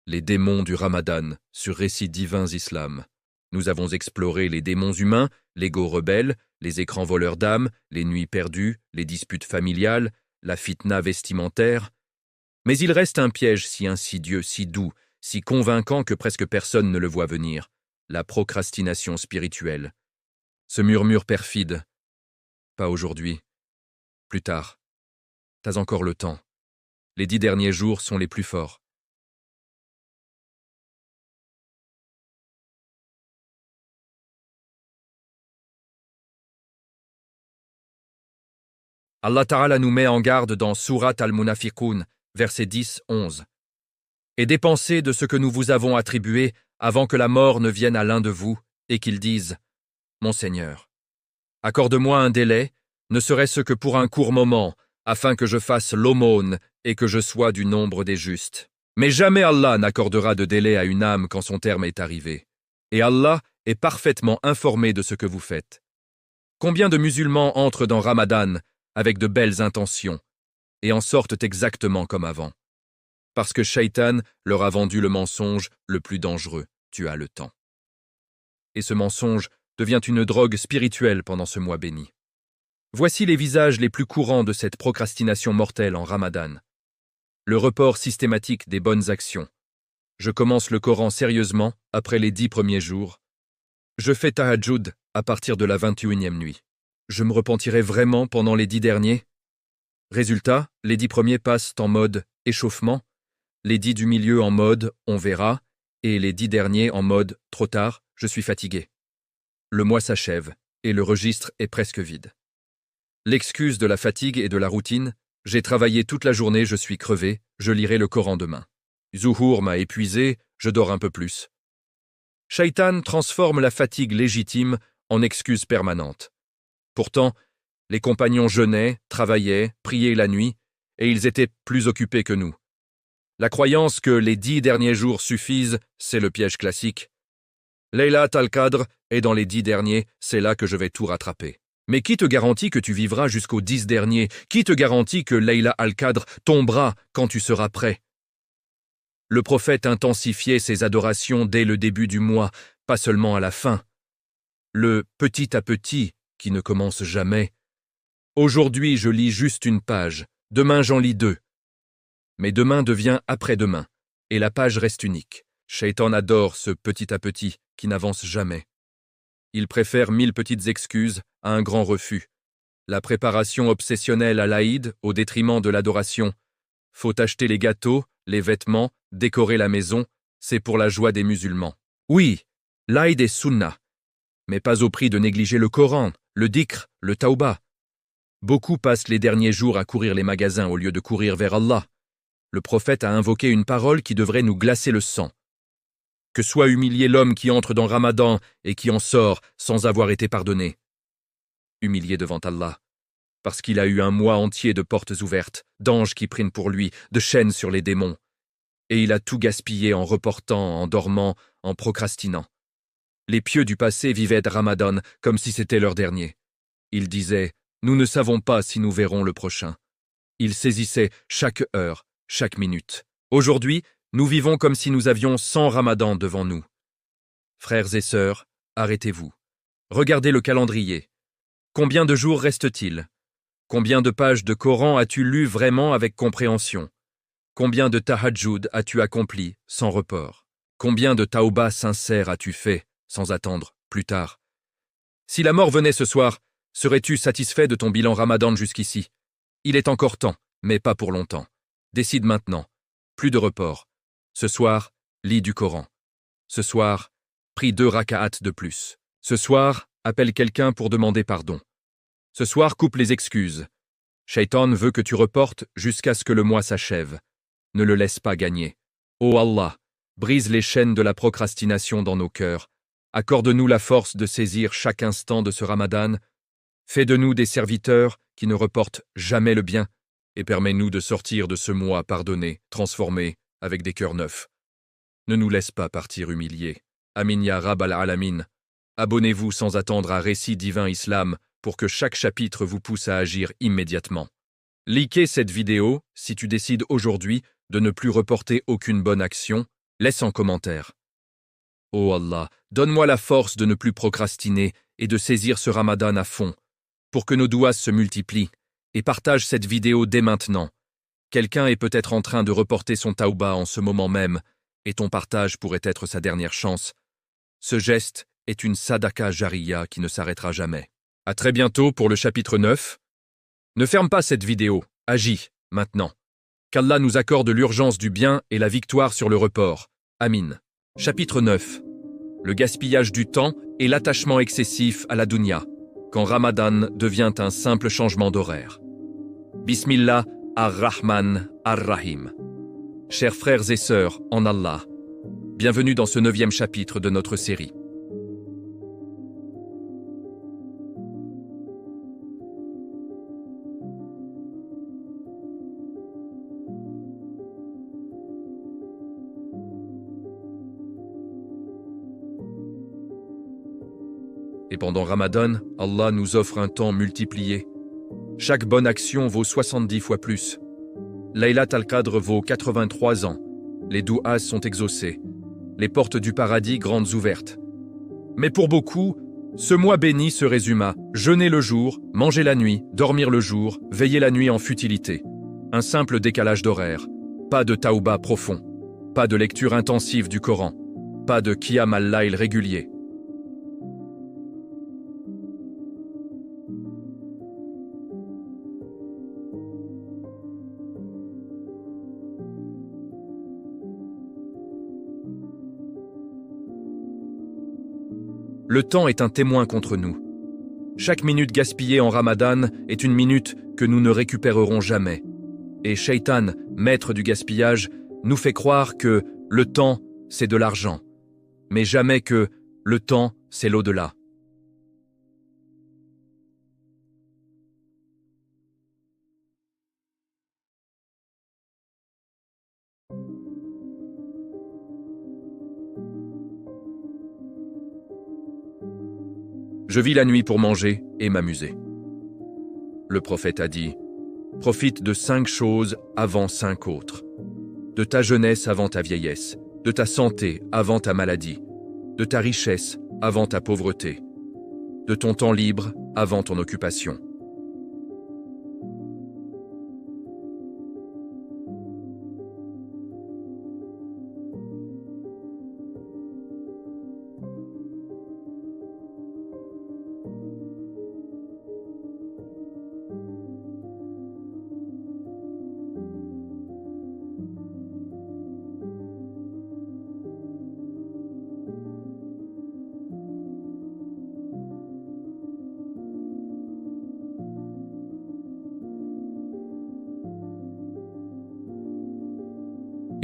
Les démons du Ramadan sur Récits divins Islam. Nous avons exploré les démons humains, l'ego rebelle, les écrans voleurs d'âmes, les nuits perdues, les disputes familiales, la fitna vestimentaire. Mais il reste un piège si insidieux, si doux, si convaincant que presque personne ne le voit venir, la procrastination spirituelle. Ce murmure perfide. Pas aujourd'hui. Plus tard. T'as encore le temps. Les 10 derniers jours sont les plus forts. Allah Ta'ala nous met en garde dans Surat al-Munafiqun, versets 10-11. Et dépensez de ce que nous vous avons attribué avant que la mort ne vienne à l'un de vous et qu'il dise « Mon Seigneur, accorde-moi un délai, ne serait-ce que pour un court moment, afin que je fasse l'aumône et que je sois du nombre des justes. » Mais jamais Allah n'accordera de délai à une âme quand son terme est arrivé. Et Allah est parfaitement informé de ce que vous faites. Combien de musulmans entrent dans Ramadan avec de belles intentions et en sortent exactement comme avant? Parce que Shaitan leur a vendu le mensonge le plus dangereux, tu as le temps. Et ce mensonge devient une drogue spirituelle pendant ce mois béni. Voici les visages les plus courants de cette procrastination mortelle en Ramadan. Le report systématique des bonnes actions. Je commence le Coran sérieusement après les 10 premiers jours. Je fais tahajjud à partir de la 21e nuit. Je me repentirai vraiment pendant les 10 derniers? Résultat, les 10 premiers passent en mode échauffement, les 10 du milieu en mode on verra, et les 10 derniers en mode trop tard, je suis fatigué. Le mois s'achève, et le registre est presque vide. L'excuse de la fatigue et de la routine, j'ai travaillé toute la journée, je suis crevé, je lirai le Coran demain. Zuhur m'a épuisé, je dors un peu plus. Shaitan transforme la fatigue légitime en excuse permanente. Pourtant, les compagnons jeûnaient, travaillaient, priaient la nuit, et ils étaient plus occupés que nous. La croyance que les 10 derniers jours suffisent, c'est le piège classique. Laylat al-Qadr est dans les 10 derniers, c'est là que je vais tout rattraper. Mais qui te garantit que tu vivras jusqu'aux 10 derniers? Qui te garantit que Layla al-Qadr tombera quand tu seras prêt? Le prophète intensifiait ses adorations dès le début du mois, pas seulement à la fin. Le petit à petit qui ne commence jamais. Aujourd'hui, je lis juste une page, demain j'en lis 2. Mais demain devient après-demain, et la page reste unique. Shaitan adore ce petit à petit qui n'avance jamais. Il préfère 1000 petites excuses à un grand refus. La préparation obsessionnelle à l'Aïd au détriment de l'adoration. Faut acheter les gâteaux, les vêtements, décorer la maison, c'est pour la joie des musulmans. Oui, l'Aïd est sunnah, mais pas au prix de négliger le Coran, le dhikr, le tauba. Beaucoup passent les derniers jours à courir les magasins au lieu de courir vers Allah. Le prophète a invoqué une parole qui devrait nous glacer le sang. Que soit humilié l'homme qui entre dans Ramadan et qui en sort sans avoir été pardonné. Humilié devant Allah, parce qu'il a eu un mois entier de portes ouvertes, d'anges qui prient pour lui, de chaînes sur les démons. Et il a tout gaspillé en reportant, en dormant, en procrastinant. Les pieux du passé vivaient Ramadan comme si c'était leur dernier. Ils disaient « Nous ne savons pas si nous verrons le prochain ». Ils saisissaient chaque heure, chaque minute. Aujourd'hui, nous vivons comme si nous avions 100 Ramadans devant nous. Frères et sœurs, arrêtez-vous. Regardez le calendrier. Combien de jours reste-t-il? Combien de pages de Coran as-tu lu vraiment avec compréhension? Combien de tahajjud as-tu accompli sans report? Combien de tauba sincères as-tu fait sans attendre plus tard? Si la mort venait ce soir, serais-tu satisfait de ton bilan Ramadan jusqu'ici? Il est encore temps, mais pas pour longtemps. Décide maintenant. Plus de report. Ce soir, lis du Coran. Ce soir, prie 2 raka'at de plus. Ce soir, appelle quelqu'un pour demander pardon. Ce soir, coupe les excuses. Shaitan veut que tu reportes jusqu'à ce que le mois s'achève. Ne le laisse pas gagner. Ô Allah, brise les chaînes de la procrastination dans nos cœurs. Accorde-nous la force de saisir chaque instant de ce Ramadan. Fais de nous des serviteurs qui ne reportent jamais le bien et permets-nous de sortir de ce mois pardonné, transformé, avec des cœurs neufs. Ne nous laisse pas partir humiliés. Amin ya Rab al-Alamin. Abonnez-vous sans attendre à Récit Divin Islam pour que chaque chapitre vous pousse à agir immédiatement. Likez cette vidéo si tu décides aujourd'hui de ne plus reporter aucune bonne action. Laisse en commentaire. Oh Allah, donne-moi la force de ne plus procrastiner et de saisir ce Ramadan à fond, pour que nos douas se multiplient, et partage cette vidéo dès maintenant. Quelqu'un est peut-être en train de reporter son tauba en ce moment même, et ton partage pourrait être sa dernière chance. Ce geste est une sadaka jariya qui ne s'arrêtera jamais. À très bientôt pour le chapitre 9. Ne ferme pas cette vidéo, agis, maintenant. Qu'Allah nous accorde l'urgence du bien et la victoire sur le report. Amin. Chapitre 9. Le gaspillage du temps et l'attachement excessif à la dunya, quand Ramadan devient un simple changement d'horaire. Bismillah ar-Rahman ar-Rahim. Chers frères et sœurs en Allah, bienvenue dans ce 9e chapitre de notre série. Et pendant Ramadan, Allah nous offre un temps multiplié. Chaque bonne action vaut 70 fois plus. Laylat al-Qadr vaut 83 ans. Les douas sont exaucés. Les portes du paradis grandes ouvertes. Mais pour beaucoup, ce mois béni se résume à jeûner le jour, manger la nuit, dormir le jour, veiller la nuit en futilité. Un simple décalage d'horaire. Pas de taouba profond. Pas de lecture intensive du Coran. Pas de qiyam al-layl régulier. Le temps est un témoin contre nous. Chaque minute gaspillée en Ramadan est une minute que nous ne récupérerons jamais. Et Shaitan, maître du gaspillage, nous fait croire que le temps, c'est de l'argent, mais jamais que le temps, c'est l'au-delà. Je vis la nuit pour manger et m'amuser. Le prophète a dit, profite de 5 choses avant 5 autres. De ta jeunesse avant ta vieillesse, de ta santé avant ta maladie, de ta richesse avant ta pauvreté, de ton temps libre avant ton occupation.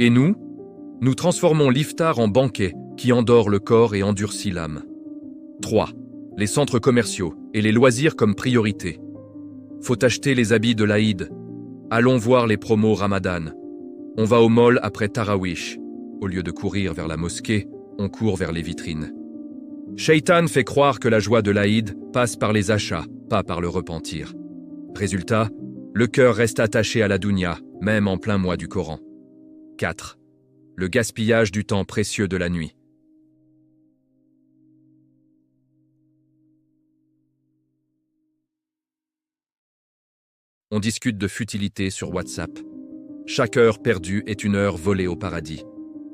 Et nous transformons l'iftar en banquet qui endort le corps et endurcit l'âme. 3. Les centres commerciaux et les loisirs comme priorité. Faut acheter les habits de l'Aïd. Allons voir les promos Ramadan. On va au mall après Tarawish. Au lieu de courir vers la mosquée, on court vers les vitrines. Shaitan fait croire que la joie de l'Aïd passe par les achats, pas par le repentir. Résultat, le cœur reste attaché à la dunya, même en plein mois du Coran. 4. Le gaspillage du temps précieux de la nuit. On discute de futilité sur WhatsApp. Chaque heure perdue est une heure volée au paradis.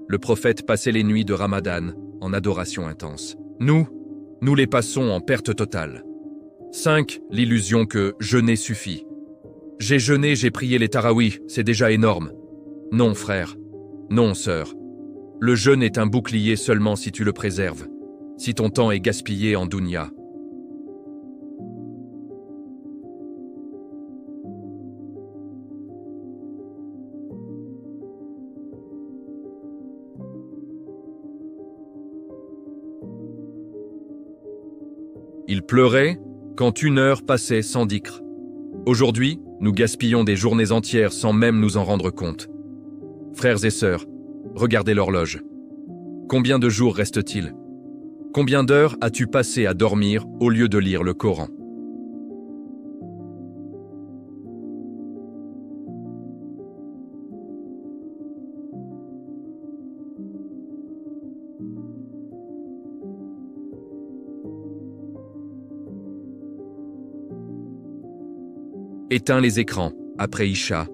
Le prophète passait les nuits de Ramadan en adoration intense. Nous les passons en perte totale. 5. L'illusion que jeûner suffit. J'ai jeûné, j'ai prié les tarawih, c'est déjà énorme. Non, frère. Non, sœur. Le jeûne est un bouclier seulement si tu le préserves, si ton temps est gaspillé en dunya. Il pleurait quand 1 heure passait sans dhikr. Aujourd'hui, nous gaspillons des journées entières sans même nous en rendre compte. Frères et sœurs, regardez l'horloge. Combien de jours reste-t-il? Combien d'heures as-tu passé à dormir au lieu de lire le Coran? Éteins les écrans, après Isha.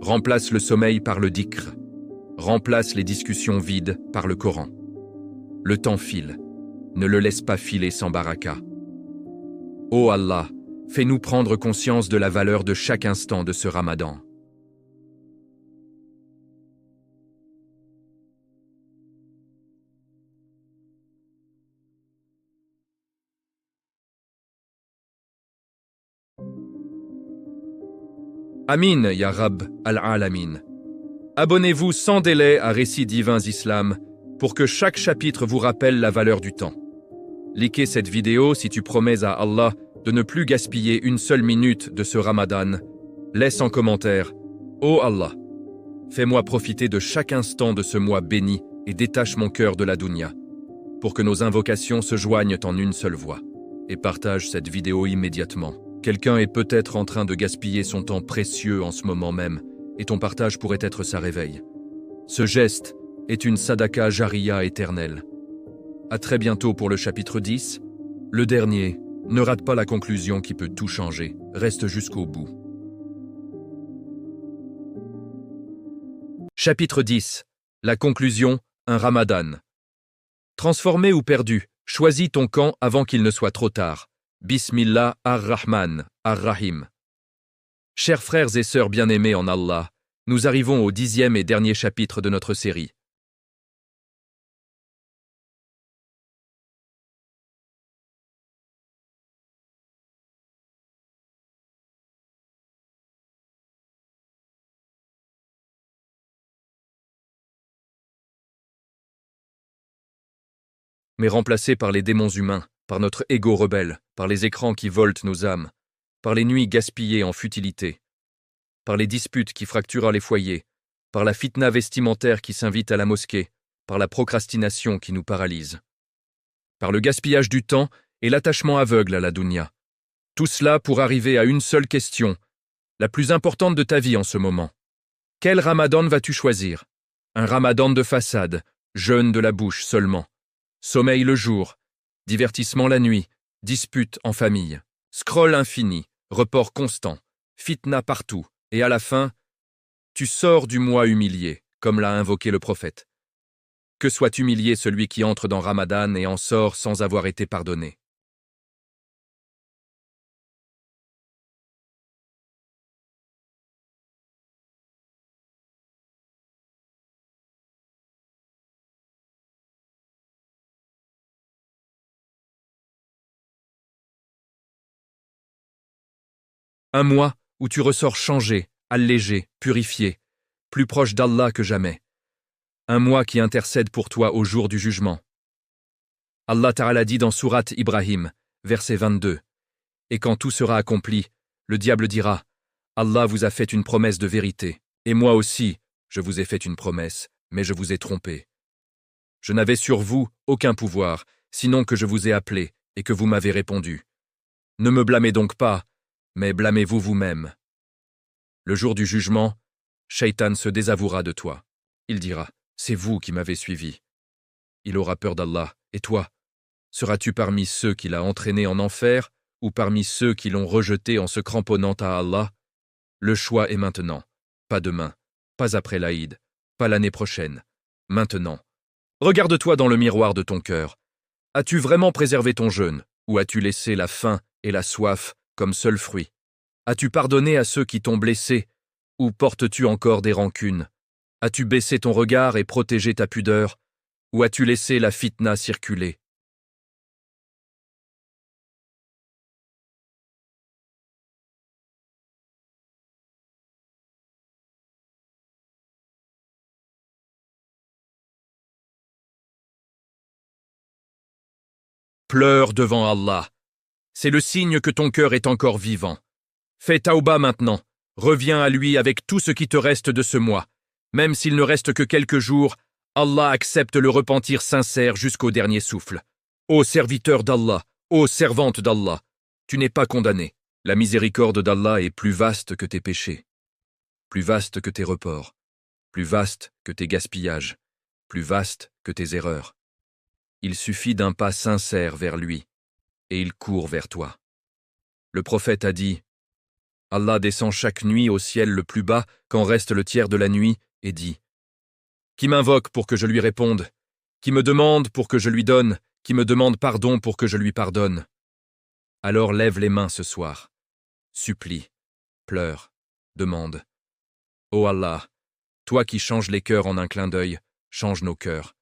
Remplace le sommeil par le dhikr. Remplace les discussions vides par le Coran. Le temps file. Ne le laisse pas filer sans baraka. Ô Allah, fais-nous prendre conscience de la valeur de chaque instant de ce Ramadan. Amin, ya Rab al-Alamin. Abonnez-vous sans délai à Récits divins Islam pour que chaque chapitre vous rappelle la valeur du temps. Likez cette vidéo si tu promets à Allah de ne plus gaspiller une seule minute de ce Ramadan. Laisse en commentaire « Ô Allah, fais-moi profiter de chaque instant de ce mois béni et détache mon cœur de la dunya, pour que nos invocations se joignent en une seule voix. » Et partage cette vidéo immédiatement. Quelqu'un est peut-être en train de gaspiller son temps précieux en ce moment même, et ton partage pourrait être sa réveil. Ce geste est une sadaka jariya éternelle. À très bientôt pour le chapitre 10. Le dernier, ne rate pas la conclusion qui peut tout changer. Reste jusqu'au bout. Chapitre 10. La conclusion, un ramadan. Transformé ou perdu, choisis ton camp avant qu'il ne soit trop tard. Bismillah ar-Rahman, ar-Rahim. Chers frères et sœurs bien-aimés en Allah, nous arrivons au 10e et dernier chapitre de notre série. Mais remplacés par les démons humains, par notre ego rebelle, par les écrans qui volent nos âmes, par les nuits gaspillées en futilité, par les disputes qui fracturent les foyers, par la fitna vestimentaire qui s'invite à la mosquée, par la procrastination qui nous paralyse, par le gaspillage du temps et l'attachement aveugle à la dunya. Tout cela pour arriver à une seule question, la plus importante de ta vie en ce moment. Quel ramadan vas-tu choisir? Un ramadan de façade, jeûne de la bouche seulement, sommeil le jour, divertissement la nuit, disputes en famille, scroll infini, report constant, fitna partout, et à la fin, tu sors du mois humilié, comme l'a invoqué le prophète. Que soit humilié celui qui entre dans Ramadan et en sort sans avoir été pardonné. Un mois où tu ressors changé, allégé, purifié, plus proche d'Allah que jamais. Un mois qui intercède pour toi au jour du jugement. Allah Ta'ala dit dans Sourate Ibrahim, verset 22. Et quand tout sera accompli, le diable dira, Allah vous a fait une promesse de vérité, et moi aussi, je vous ai fait une promesse, mais je vous ai trompé. Je n'avais sur vous aucun pouvoir, sinon que je vous ai appelé et que vous m'avez répondu. Ne me blâmez donc pas, mais blâmez-vous vous-même. Le jour du jugement, Shaitan se désavouera de toi. Il dira, c'est vous qui m'avez suivi. Il aura peur d'Allah, et toi, seras-tu parmi ceux qui l'a entraîné en enfer ou parmi ceux qui l'ont rejeté en se cramponnant à Allah? Le choix est maintenant, pas demain, pas après l'Aïd, pas l'année prochaine, maintenant. Regarde-toi dans le miroir de ton cœur. As-tu vraiment préservé ton jeûne, ou as-tu laissé la faim et la soif comme seul fruit? As-tu pardonné à ceux qui t'ont blessé, ou portes-tu encore des rancunes? As-tu baissé ton regard et protégé ta pudeur, ou as-tu laissé la fitna circuler? Pleure devant Allah. C'est le signe que ton cœur est encore vivant. Fais taouba maintenant. Reviens à lui avec tout ce qui te reste de ce mois. Même s'il ne reste que quelques jours, Allah accepte le repentir sincère jusqu'au dernier souffle. Ô serviteur d'Allah, ô servante d'Allah, tu n'es pas condamné. La miséricorde d'Allah est plus vaste que tes péchés, plus vaste que tes reports, plus vaste que tes gaspillages, plus vaste que tes erreurs. Il suffit d'un pas sincère vers lui, et il court vers toi. Le prophète a dit, Allah descend chaque nuit au ciel le plus bas quand reste le tiers de la nuit et dit, qui m'invoque pour que je lui réponde, qui me demande pour que je lui donne, qui me demande pardon pour que je lui pardonne. Alors lève les mains ce soir, supplie, pleure, demande. Ô Allah, toi qui changes les cœurs en un clin d'œil, change nos cœurs.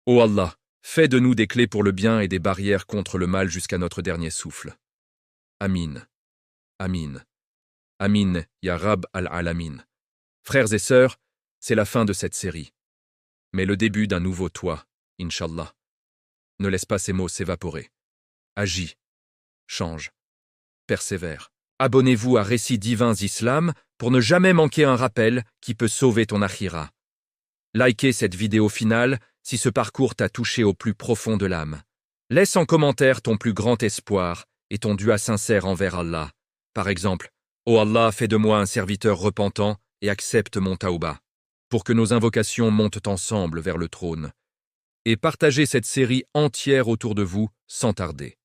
Ô Allah, fais de nous des clés pour le bien et des barrières contre le mal jusqu'à notre dernier souffle. Amin. Amin. Amin, ya Rab al-Alamin. Frères et sœurs, c'est la fin de cette série. Mais le début d'un nouveau toi, Inch'Allah. Ne laisse pas ces mots s'évaporer. Agis. Change. Persévère. Abonnez-vous à Récits divins Islam pour ne jamais manquer un rappel qui peut sauver ton akhira. Likez cette vidéo finale si ce parcours t'a touché au plus profond de l'âme. Laisse en commentaire ton plus grand espoir et ton dua sincère envers Allah. Par exemple, « Ô Allah, fais de moi un serviteur repentant et accepte mon taouba » pour que nos invocations montent ensemble vers le trône. Et partagez cette série entière autour de vous sans tarder.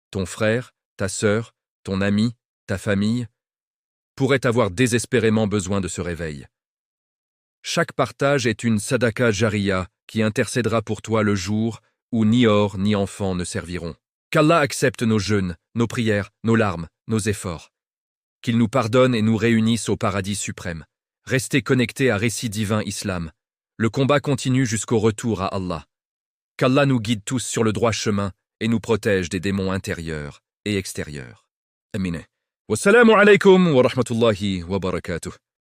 Ton frère, ta sœur, ton ami, ta famille pourraient avoir désespérément besoin de ce réveil. Chaque partage est une sadaka jariya qui intercédera pour toi le jour où ni or ni enfant ne serviront. Qu'Allah accepte nos jeûnes, nos prières, nos larmes, nos efforts. Qu'il nous pardonne et nous réunisse au paradis suprême. Restez connectés à Récits divins Islam. Le combat continue jusqu'au retour à Allah. Qu'Allah nous guide tous sur le droit chemin et nous protège des démons intérieurs et extérieurs. Amin. Wassalamu alaikum wa rahmatullahi wa barakatuh.